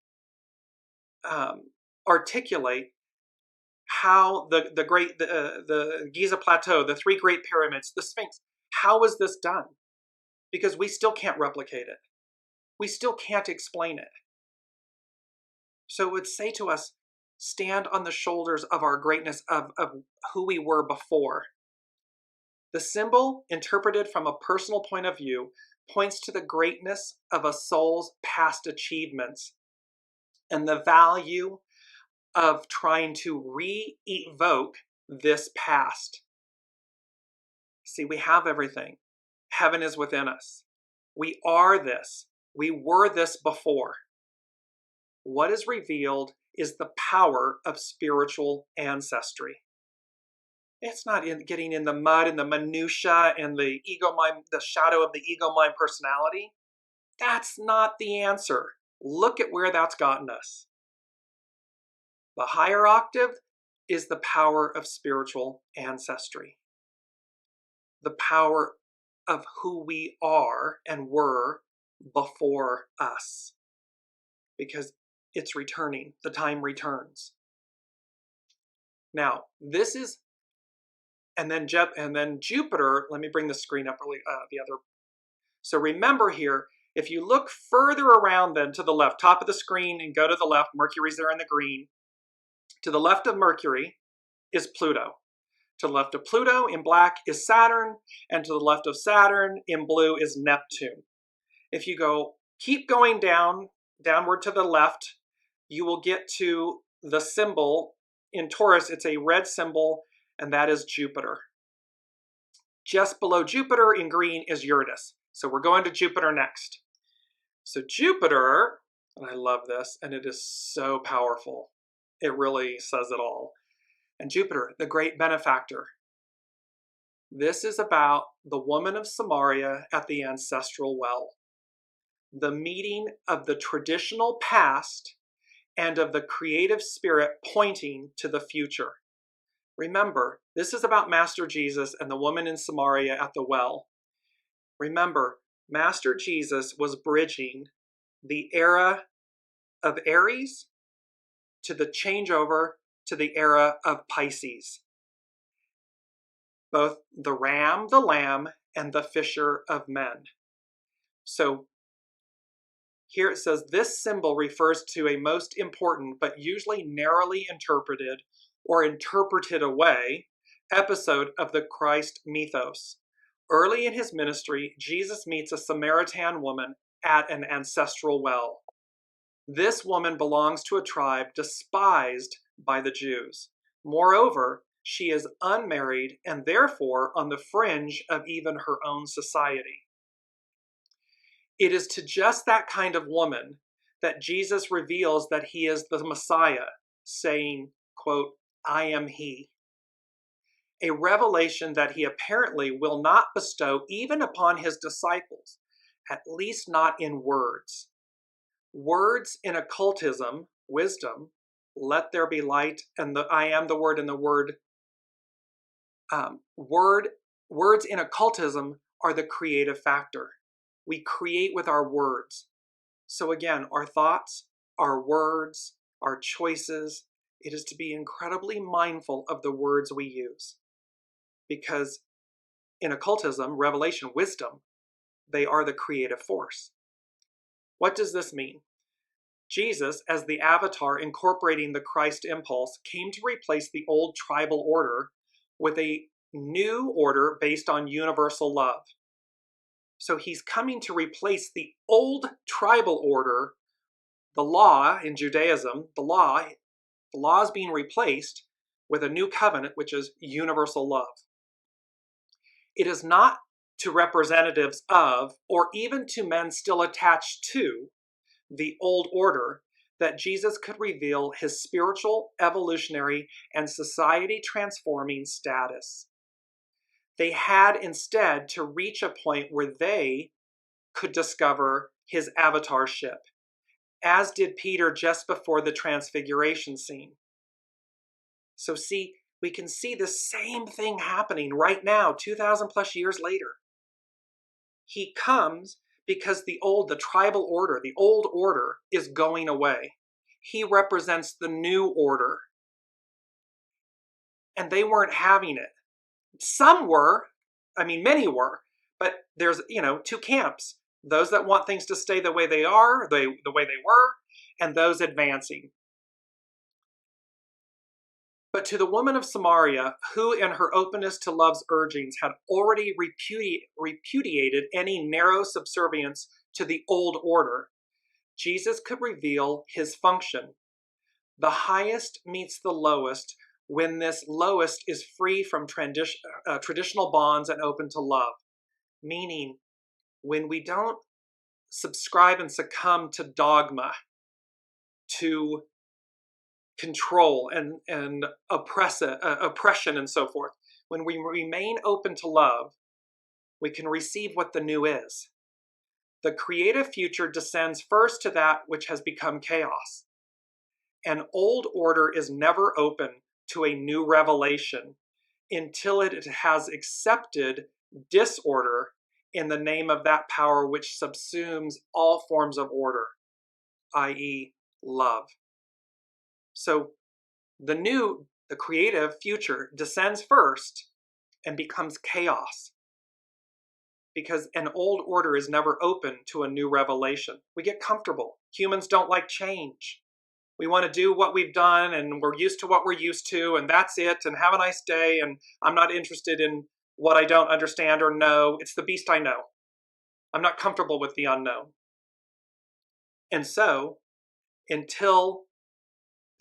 articulate how the Giza Plateau, the three Great Pyramids, the Sphinx, how was this done? Because we still can't replicate it. We still can't explain it. So it would say to us, stand on the shoulders of our greatness, of who we were before. The symbol, interpreted from a personal point of view, points to the greatness of a soul's past achievements and the value of trying to re-evoke this past. See, we have everything. Heaven is within us. We are this. We were this before. What is revealed is the power of spiritual ancestry. It's not getting in the mud and the minutia and the ego mind, the shadow of the ego mind personality. That's not the answer. Look at where that's gotten us. The higher octave is the power of spiritual ancestry. The power of who we are and were before us. Because it's returning. The time returns. Now, this is, and then Jupiter, let me bring the screen up really, the other. So remember here, if you look further around then to the left, top of the screen and go to the left, Mercury's there in the green. To the left of Mercury is Pluto. To the left of Pluto in black is Saturn, and to the left of Saturn in blue is Neptune. If you keep going downward to the left, you will get to the symbol in Taurus. It's a red symbol, and that is Jupiter. Just below Jupiter in green is Uranus. So we're going to Jupiter next. So Jupiter, and I love this, and it is so powerful. It really says it all. And Jupiter, the great benefactor. This is about the woman of Samaria at the ancestral well. The meeting of the traditional past and of the creative spirit pointing to the future. Remember, this is about Master Jesus and the woman in Samaria at the well. Remember, Master Jesus was bridging the era of Aries to the changeover to the era of Pisces. Both the ram, the lamb, and the fisher of men. So Here it says, this symbol refers to a most important but usually narrowly interpreted or interpreted away episode of the Christ mythos. Early in his ministry, Jesus meets a Samaritan woman at an ancestral well. This woman belongs to a tribe despised by the Jews. Moreover, she is unmarried and therefore on the fringe of even her own society. It is to just that kind of woman that Jesus reveals that he is the Messiah, saying, quote, I am he. A revelation that he apparently will not bestow even upon his disciples, at least not in words. Words in occultism, wisdom, let there be light, and the I am the word, and the word, words in occultism are the creative factor. We create with our words. So again, our thoughts, our words, our choices, it is to be incredibly mindful of the words we use. Because in occultism, revelation, wisdom, they are the creative force. What does this mean? Jesus, as the avatar incorporating the Christ impulse, came to replace the old tribal order with a new order based on universal love. So he's coming to replace the old tribal order, the law in Judaism, the law is being replaced with a new covenant, which is universal love. It is not to representatives of, or even to men still attached to, the old order that Jesus could reveal his spiritual, evolutionary, and society-transforming status. They had instead to reach a point where they could discover his avatarship, as did Peter just before the transfiguration scene. So see, we can see the same thing happening right now, 2,000 plus years later. He comes because the tribal order, the old order is going away. He represents the new order. And they weren't having it. Some were, many were, but there's, two camps. Those that want things to stay the way they are, the way they were, and those advancing. But to the woman of Samaria, who in her openness to love's urgings had already repudiated any narrow subservience to the old order, Jesus could reveal his function. The highest meets the lowest when this lowest is free from traditional bonds and open to love. Meaning, when we don't subscribe and succumb to dogma, to control and oppression and so forth. When we remain open to love, we can receive what the new is. The creative future descends first to that which has become chaos. An old order is never open to a new revelation until it has accepted disorder in the name of that power which subsumes all forms of order, i.e., love. So the creative future descends first and becomes chaos because an old order is never open to a new revelation. We get comfortable. Humans don't like change. We want to do what we've done and we're used to what we're used to and that's it and have a nice day and I'm not interested in what I don't understand or know. It's the beast I know. I'm not comfortable with the unknown. And so until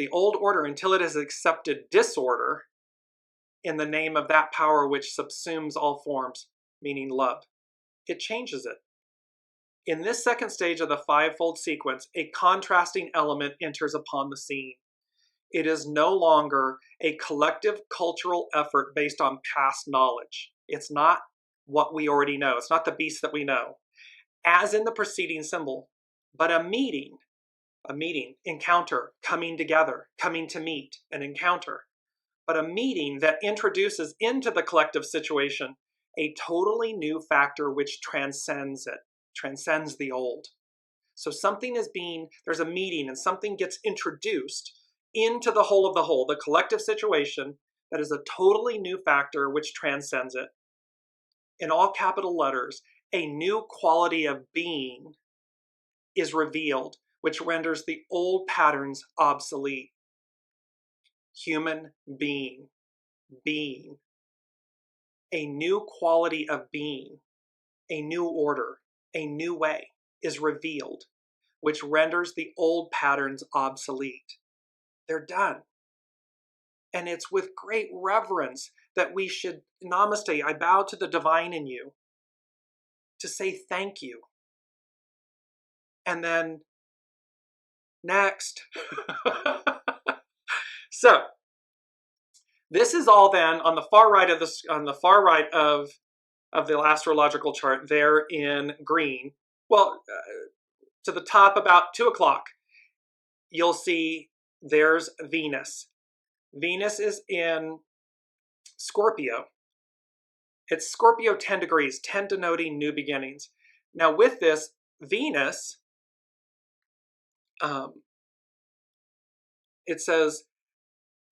it has accepted disorder in the name of that power which subsumes all forms, meaning love, it changes it. In this second stage of the fivefold sequence, a contrasting element enters upon the scene. It is no longer a collective cultural effort based on past knowledge. It's not what we already know. It's not the beast that we know, as in the preceding symbol, but a meeting, encounter, coming together, coming to meet, an encounter, but a meeting that introduces into the collective situation a totally new factor which transcends it, transcends the old. So there's a meeting and something gets introduced into the whole of the whole, the collective situation that is a totally new factor which transcends it. In all capital letters, a new quality of being is revealed, which renders the old patterns obsolete. Human being, a new quality of being, a new order, a new way is revealed, which renders the old patterns obsolete. They're done. And it's with great reverence that we should, namaste, I bow to the divine in you, to say thank you. And then next. So this is all then on the far right of the astrological chart there in green. Well, to the top about 2 o'clock, you'll see there's Venus. Venus is in Scorpio. It's Scorpio 10 degrees, 10 denoting new beginnings. Now with this, Venus, it says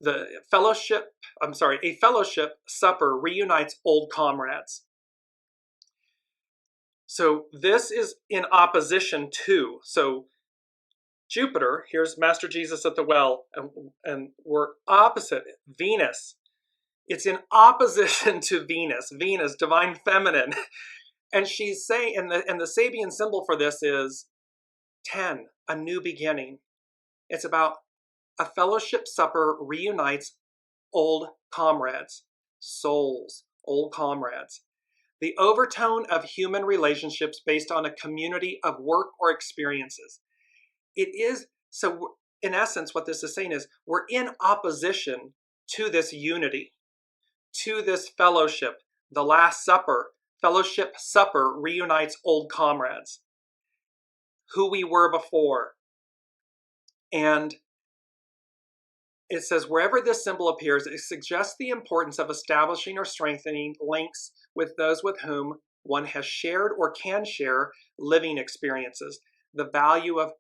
a fellowship supper reunites old comrades. So this is in opposition to, so Jupiter, here's Master Jesus at the well, and we're opposite Venus. It's in opposition to Venus, divine feminine. And she's saying, and the Sabian symbol for this is 10, a new beginning. It's about a fellowship supper reunites old comrades, souls, old comrades. The overtone of human relationships based on a community of work or experiences. It is, so in essence, what this is saying is we're in opposition to this unity, to this fellowship. The Last Supper, fellowship supper reunites old comrades, who we were before. And it says, wherever this symbol appears, it suggests the importance of establishing or strengthening links with those with whom one has shared or can share living experiences. The value of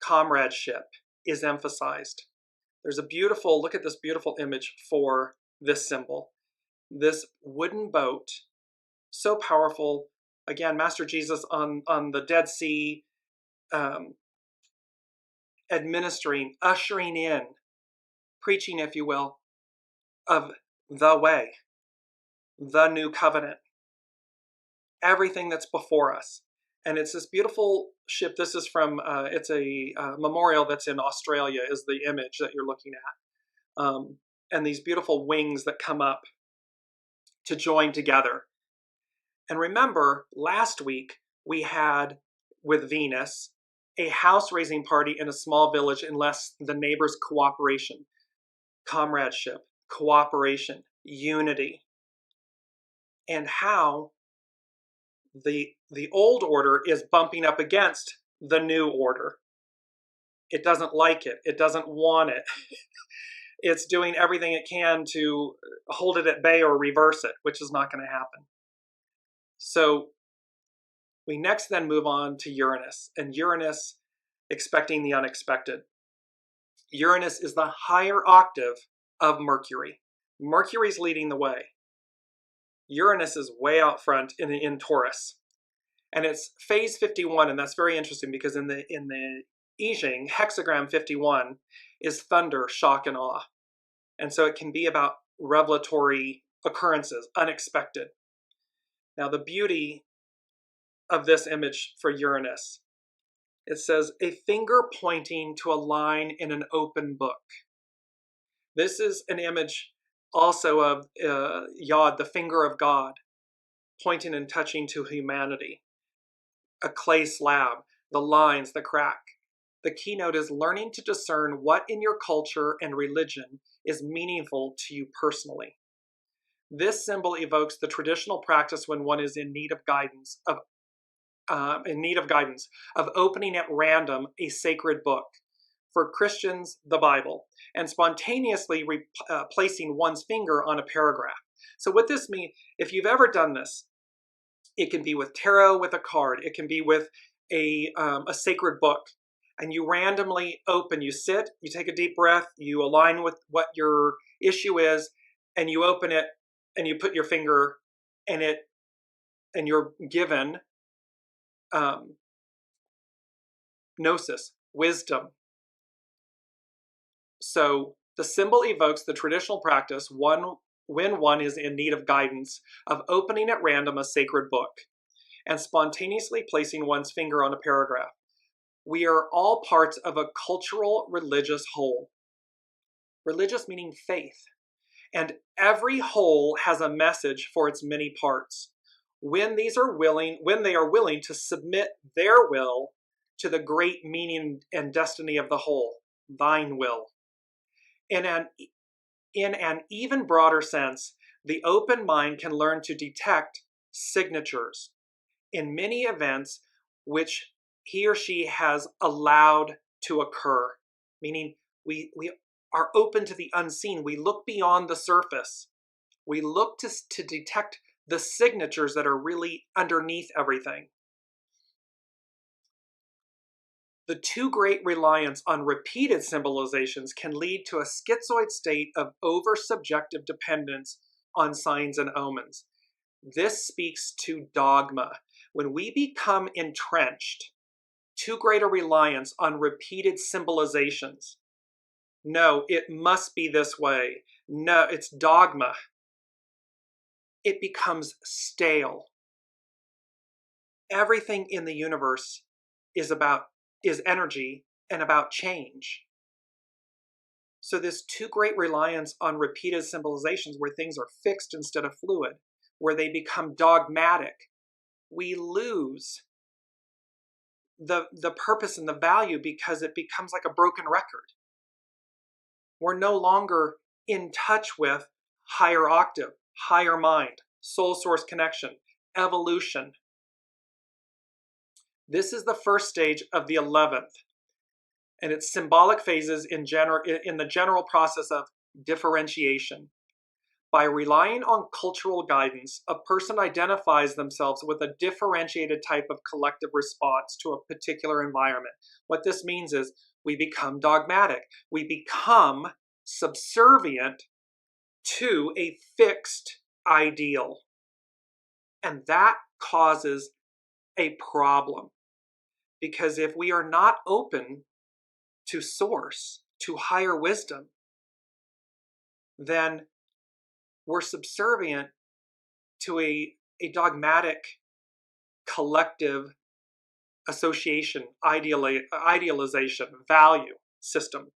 comradeship is emphasized. There's a beautiful, look at this beautiful image for this symbol. This wooden boat, so powerful. Again, Master Jesus on the Dead Sea, administering, ushering in, preaching, if you will, of the way, the new covenant, everything that's before us. And it's this beautiful ship. This is from, it's a memorial that's in Australia is the image that you're looking at. And these beautiful wings that come up to join together. And remember, last week we had, with Venus, a house raising party in a small village unless the neighbors' cooperation, comradeship, cooperation, unity, and how the old order is bumping up against the new order. It doesn't like it. It doesn't want it. It's doing everything it can to hold it at bay or reverse it, which is not going to happen. So we next then move on to Uranus, and Uranus expecting the unexpected. Uranus is the higher octave of Mercury. Mercury's leading the way. Uranus is way out front in Taurus. And it's phase 51, and that's very interesting because in the I Ching, hexagram 51 is thunder, shock, and awe. And so it can be about revelatory occurrences, unexpected. Now the beauty of this image for Uranus, it says, a finger pointing to a line in an open book. This is an image also of Yod, the finger of God, pointing and touching to humanity. A clay slab, the lines, the crack. The keynote is learning to discern what in your culture and religion is meaningful to you personally. This symbol evokes the traditional practice when one is in need of guidance of opening at random a sacred book. For Christians, the Bible, and spontaneously placing one's finger on a paragraph. So what this means, if you've ever done this, it can be with tarot, with a card. It can be with a sacred book. And you randomly open, you sit, you take a deep breath, you align with what your issue is, and you open it, and you put your finger in it, and you're given gnosis, wisdom. So the symbol evokes the traditional practice when one is in need of guidance of opening at random a sacred book and spontaneously placing one's finger on a paragraph. We are all parts of a cultural religious whole. Religious meaning faith. And every whole has a message for its many parts. When they are willing to submit their will to the great meaning and destiny of the whole, thine will. In an even broader sense, the open mind can learn to detect signatures in many events which he or she has allowed to occur, meaning we are open to the unseen. We look beyond the surface. We look to detect the signatures that are really underneath everything. The too great reliance on repeated symbolizations can lead to a schizoid state of over-subjective dependence on signs and omens. This speaks to dogma. When we become entrenched, too great a reliance on repeated symbolizations. No, it must be this way. No, it's dogma. It becomes stale. Everything in the universe is energy and about change. So this too great reliance on repeated symbolizations where things are fixed instead of fluid, where they become dogmatic, we lose the purpose and the value because it becomes like a broken record. We're no longer in touch with higher octave, higher mind, soul source connection, evolution. This is the first stage of the 11th, and its symbolic phases in the general process of differentiation. By relying on cultural guidance, a person identifies themselves with a differentiated type of collective response to a particular environment. What this means is we become dogmatic. We become subservient to a fixed ideal. And that causes a problem. Because if we are not open to source, to higher wisdom, then we're subservient to a dogmatic collective association, idealization, value system.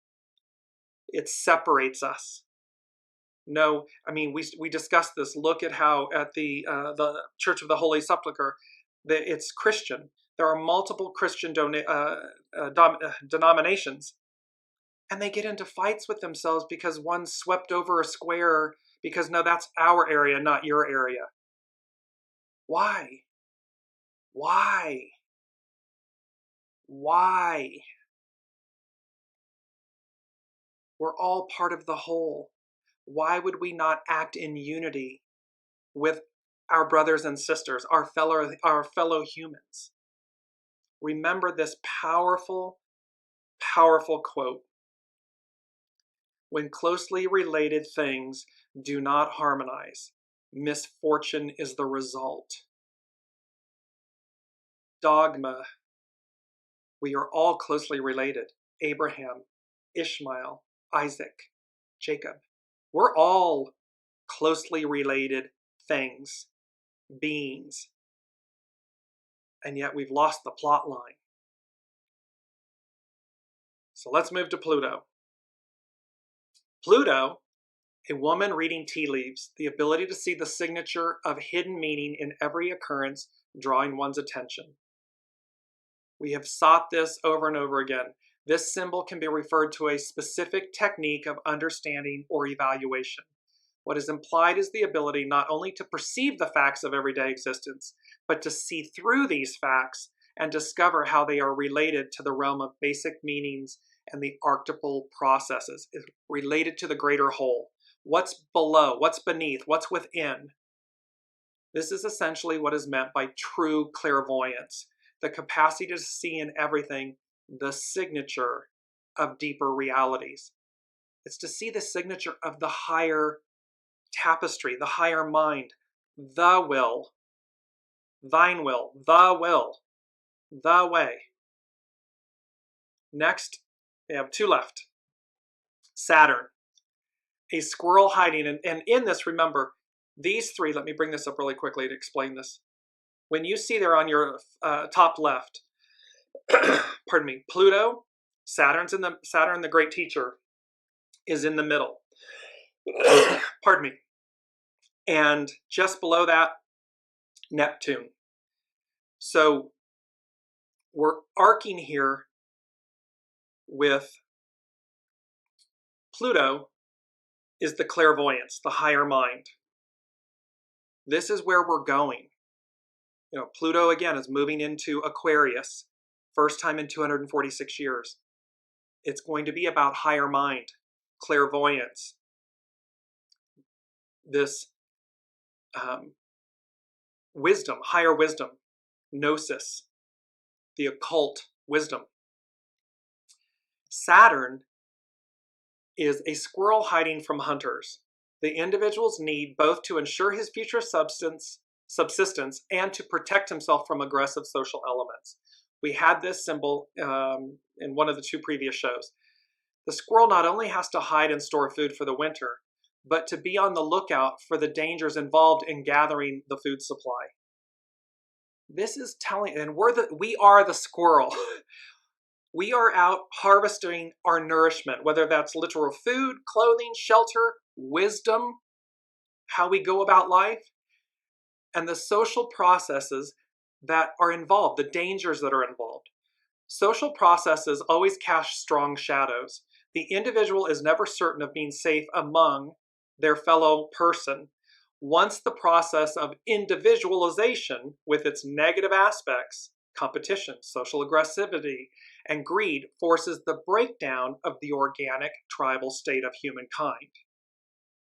It separates us. No, I mean, we discussed this. Look at how at the Church of the Holy Sepulchre, it's Christian. There are multiple Christian denominations, and they get into fights with themselves because one swept over a square because, no, that's our area, not your area. Why? Why? Why? We're all part of the whole. Why would we not act in unity with our brothers and sisters, our fellow humans? Remember this powerful, powerful quote. When closely related things do not harmonize, misfortune is the result. Dogma. We are all closely related. Abraham, Ishmael, Isaac, Jacob. We're all closely related things, beings. And yet we've lost the plot line. So let's move to Pluto. Pluto, a woman reading tea leaves, the ability to see the signature of hidden meaning in every occurrence, drawing one's attention. We have sought this over and over again. This symbol can be referred to a specific technique of understanding or evaluation. What is implied is the ability not only to perceive the facts of everyday existence, but to see through these facts and discover how they are related to the realm of basic meanings and the archetypal processes, is related to the greater whole. What's below, what's beneath, what's within. This is essentially what is meant by true clairvoyance, the capacity to see in everything the signature of deeper realities. It's to see the signature of the higher tapestry, the higher mind, the will, thine will, the way. Next, we have two left. Saturn, a squirrel hiding. And in this, remember, these three, let me bring this up really quickly to explain this. When you see there on your top left, pardon me, Pluto, Saturn, the great teacher, is in the middle. Pardon me. And just below that, Neptune. So we're arcing here with Pluto is the clairvoyance, the higher mind. This is where we're going. You know, Pluto again is moving into Aquarius, first time in 246 years. It's going to be about higher mind, clairvoyance, this wisdom, higher wisdom, gnosis, the occult wisdom. Saturn is a squirrel hiding from hunters. The individual's need both to ensure his future subsistence and to protect himself from aggressive social elements. We had this symbol in one of the two previous shows. The squirrel not only has to hide and store food for the winter, but to be on the lookout for the dangers involved in gathering the food supply. This is telling, and we are the squirrel. We are out harvesting our nourishment, whether that's literal food, clothing, shelter, wisdom, how we go about life, and the social processes that are involved, the dangers that are involved. Social processes always cast strong shadows. The individual is never certain of being safe among their fellow person. Once the process of individualization with its negative aspects, competition, social aggressivity, and greed forces the breakdown of the organic tribal state of humankind.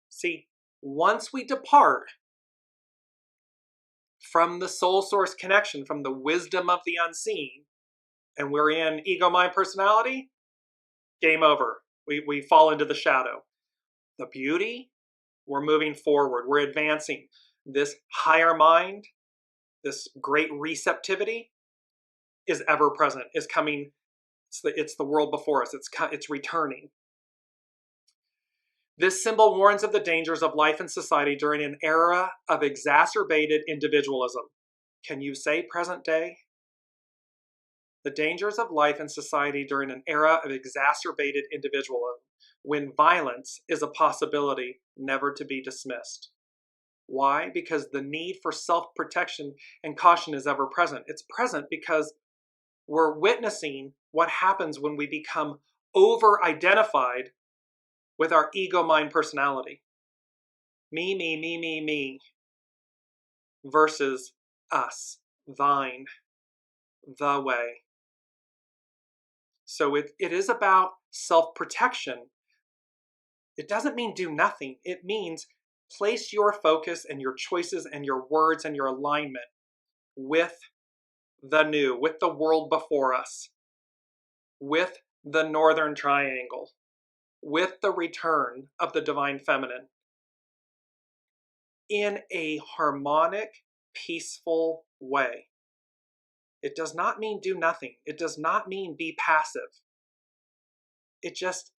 See, once we depart from the soul source connection, from the wisdom of the unseen, and we're in ego, mind, personality, game over. We fall into the shadow. The beauty, we're moving forward. We're advancing. This higher mind, this great receptivity is ever present, is coming. It's the world before us. It's returning. This symbol warns of the dangers of life and society during an era of exacerbated individualism. Can you say present day? The dangers of life and society during an era of exacerbated individualism, when violence is a possibility never to be dismissed. Why? Because the need for self-protection and caution is ever present. It's present because we're witnessing what happens when we become over-identified with our ego, mind, personality. Me, versus us, thine, the way. So it is about self-protection. It doesn't mean do nothing. It means place your focus and your choices and your words and your alignment with the new, with the world before us, with the Northern Triangle, with the return of the Divine Feminine in a harmonic, peaceful way. It does not mean do nothing. It does not mean be passive. It just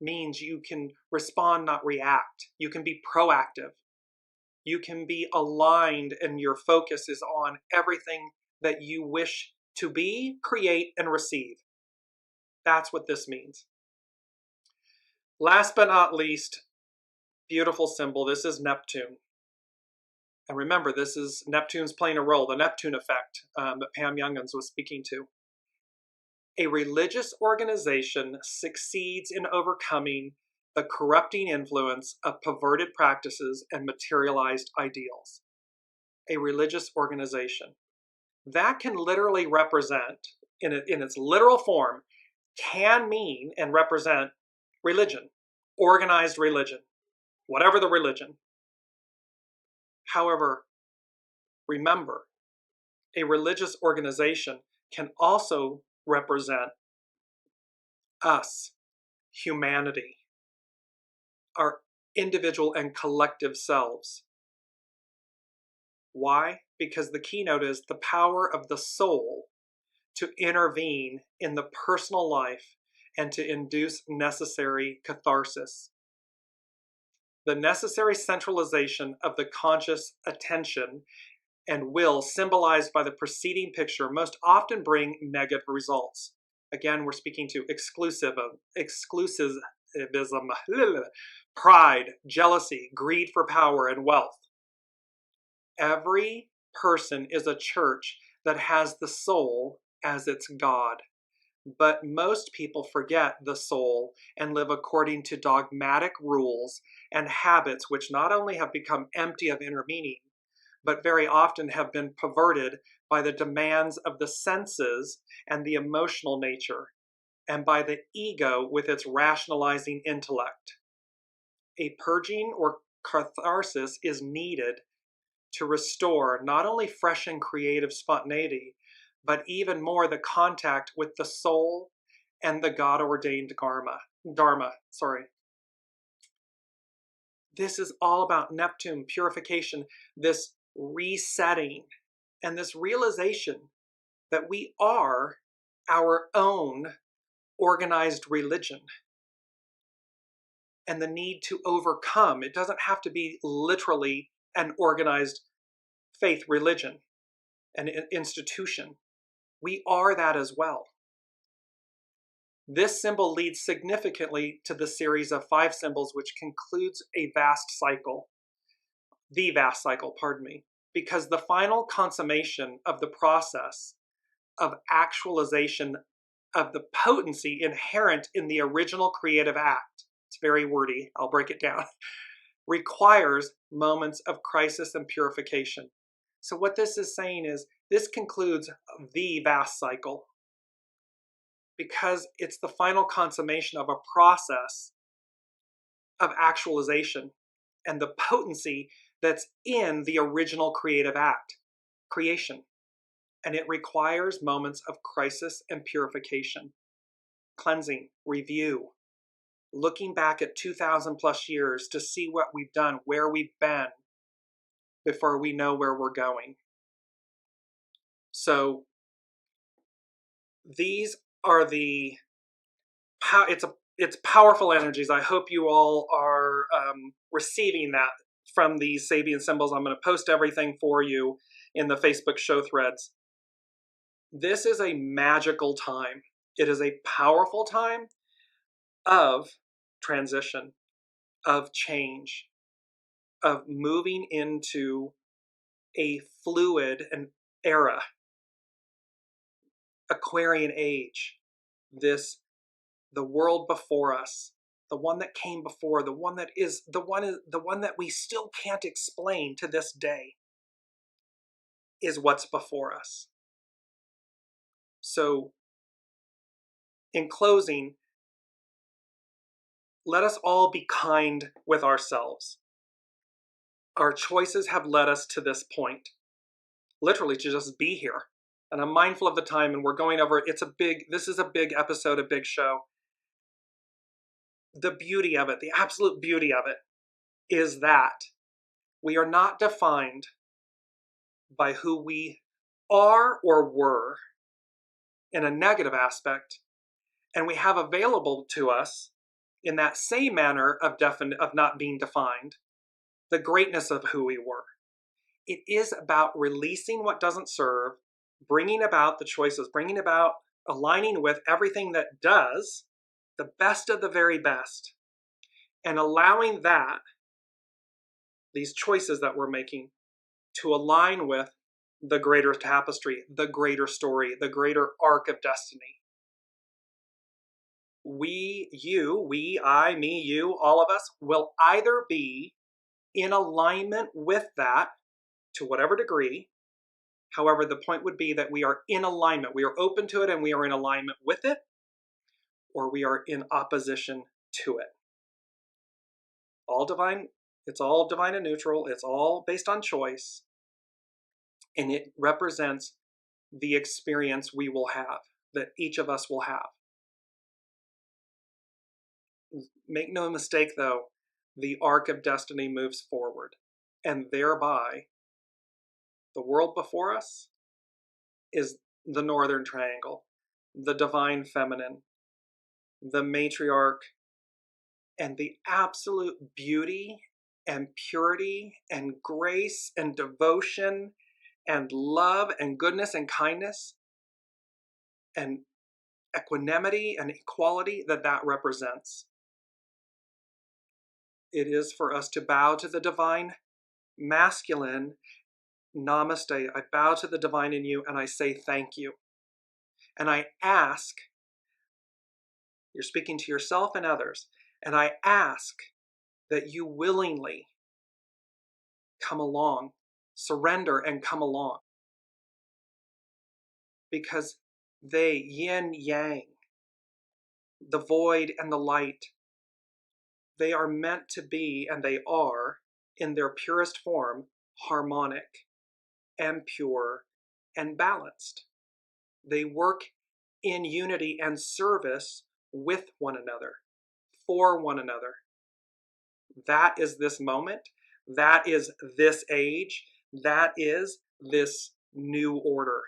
means you can respond, not react. You can be proactive. You can be aligned and your focus is on everything that you wish to be, create, and receive. That's what this means. Last but not least, beautiful symbol. This is Neptune. And remember, this is Neptune's playing a role, the Neptune effect that Pam Youngans was speaking to. A religious organization succeeds in overcoming the corrupting influence of perverted practices and materialized ideals. A religious organization. That can literally represent, in its literal form, can mean and represent religion, organized religion, whatever the religion. However, remember, a religious organization can also represent us, humanity, our individual and collective selves. Why? Because the keynote is the power of the soul to intervene in the personal life and to induce necessary catharsis. The necessary centralization of the conscious attention and will symbolized by the preceding picture most often bring negative results. Again, we're speaking to exclusivism, pride, jealousy, greed for power and wealth. Every person is a church that has the soul as its God. But most people forget the soul and live according to dogmatic rules and habits which not only have become empty of inner meaning, but very often have been perverted by the demands of the senses and the emotional nature, and by the ego with its rationalizing intellect. A purging or catharsis is needed to restore not only fresh and creative spontaneity, but even more the contact with the soul and the God-ordained Dharma. This is all about Neptune purification, this resetting, and this realization that we are our own organized religion, and the need to overcome. It doesn't have to be literally an organized faith religion, an institution. We are that as well. This symbol leads significantly to the series of 5 symbols, which concludes a vast cycle. The vast cycle, pardon me, because the final consummation of the process of actualization of the potency inherent in the original creative act, it's very wordy, I'll break it down, requires moments of crisis and purification. So what this is saying is, this concludes the vast cycle because it's the final consummation of a process of actualization and the potency that's in the original creative act, creation. And it requires moments of crisis and purification, cleansing, review, looking back at 2,000 plus years to see what we've done, where we've been, before we know where we're going. So these are it's powerful energies. I hope you all are receiving that from these Sabian symbols. I'm going to post everything for you in the Facebook show threads. This is a magical time. It is a powerful time of transition, of change, of moving into a fluid and era, Aquarian age, the world before us, the one that came before, the one that we still can't explain to this day, is what's before us. So, in closing, let us all be kind with ourselves. Our choices have led us to this point, literally to just be here. And I'm mindful of the time, and we're going over it. This is a big episode, a big show. The beauty of it, the absolute beauty of it, is that we are not defined by who we are or were in a negative aspect, and we have available to us, in that same manner of not being defined, the greatness of who we were. It is about releasing what doesn't serve, bringing about the choices, bringing about aligning with everything that does, the best of the very best, and allowing these choices that we're making, to align with the greater tapestry, the greater story, the greater arc of destiny. We, I, me, you, all of us will either be in alignment with that to whatever degree. However, the point would be that we are in alignment. We are open to it and we are in alignment with it, or we are in opposition to it. All divine, it's all divine and neutral. It's all based on choice. And it represents the experience we will have, that each of us will have. Make no mistake, though, the arc of destiny moves forward, and thereby the world before us is the Northern Triangle, the Divine Feminine, the Matriarch, and the absolute beauty and purity and grace and devotion and love and goodness and kindness and equanimity and equality that represents. It is for us to bow to the divine masculine. Namaste. I bow to the divine in you and I say thank you. And I ask, you're speaking to yourself and others, and I ask that you willingly come along, surrender and come along. Because they, yin, yang, the void and the light, they are meant to be, and they are, in their purest form, harmonic and pure and balanced. They work in unity and service with one another, for one another. That is this moment. That is this age. That is this new order.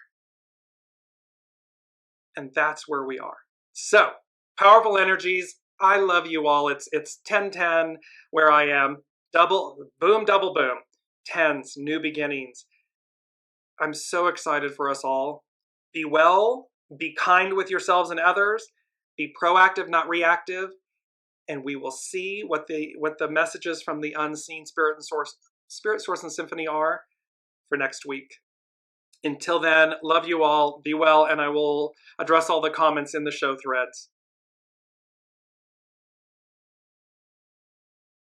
And that's where we are. So, powerful energies. I love you all. It's 10:10 where I am. Double boom, double boom. Tens, new beginnings. I'm so excited for us all. Be well, be kind with yourselves and others, be proactive, not reactive, and we will see what the messages from the unseen Spirit, Source, and Symphony are for next week. Until then, love you all, be well, and I will address all the comments in the show threads.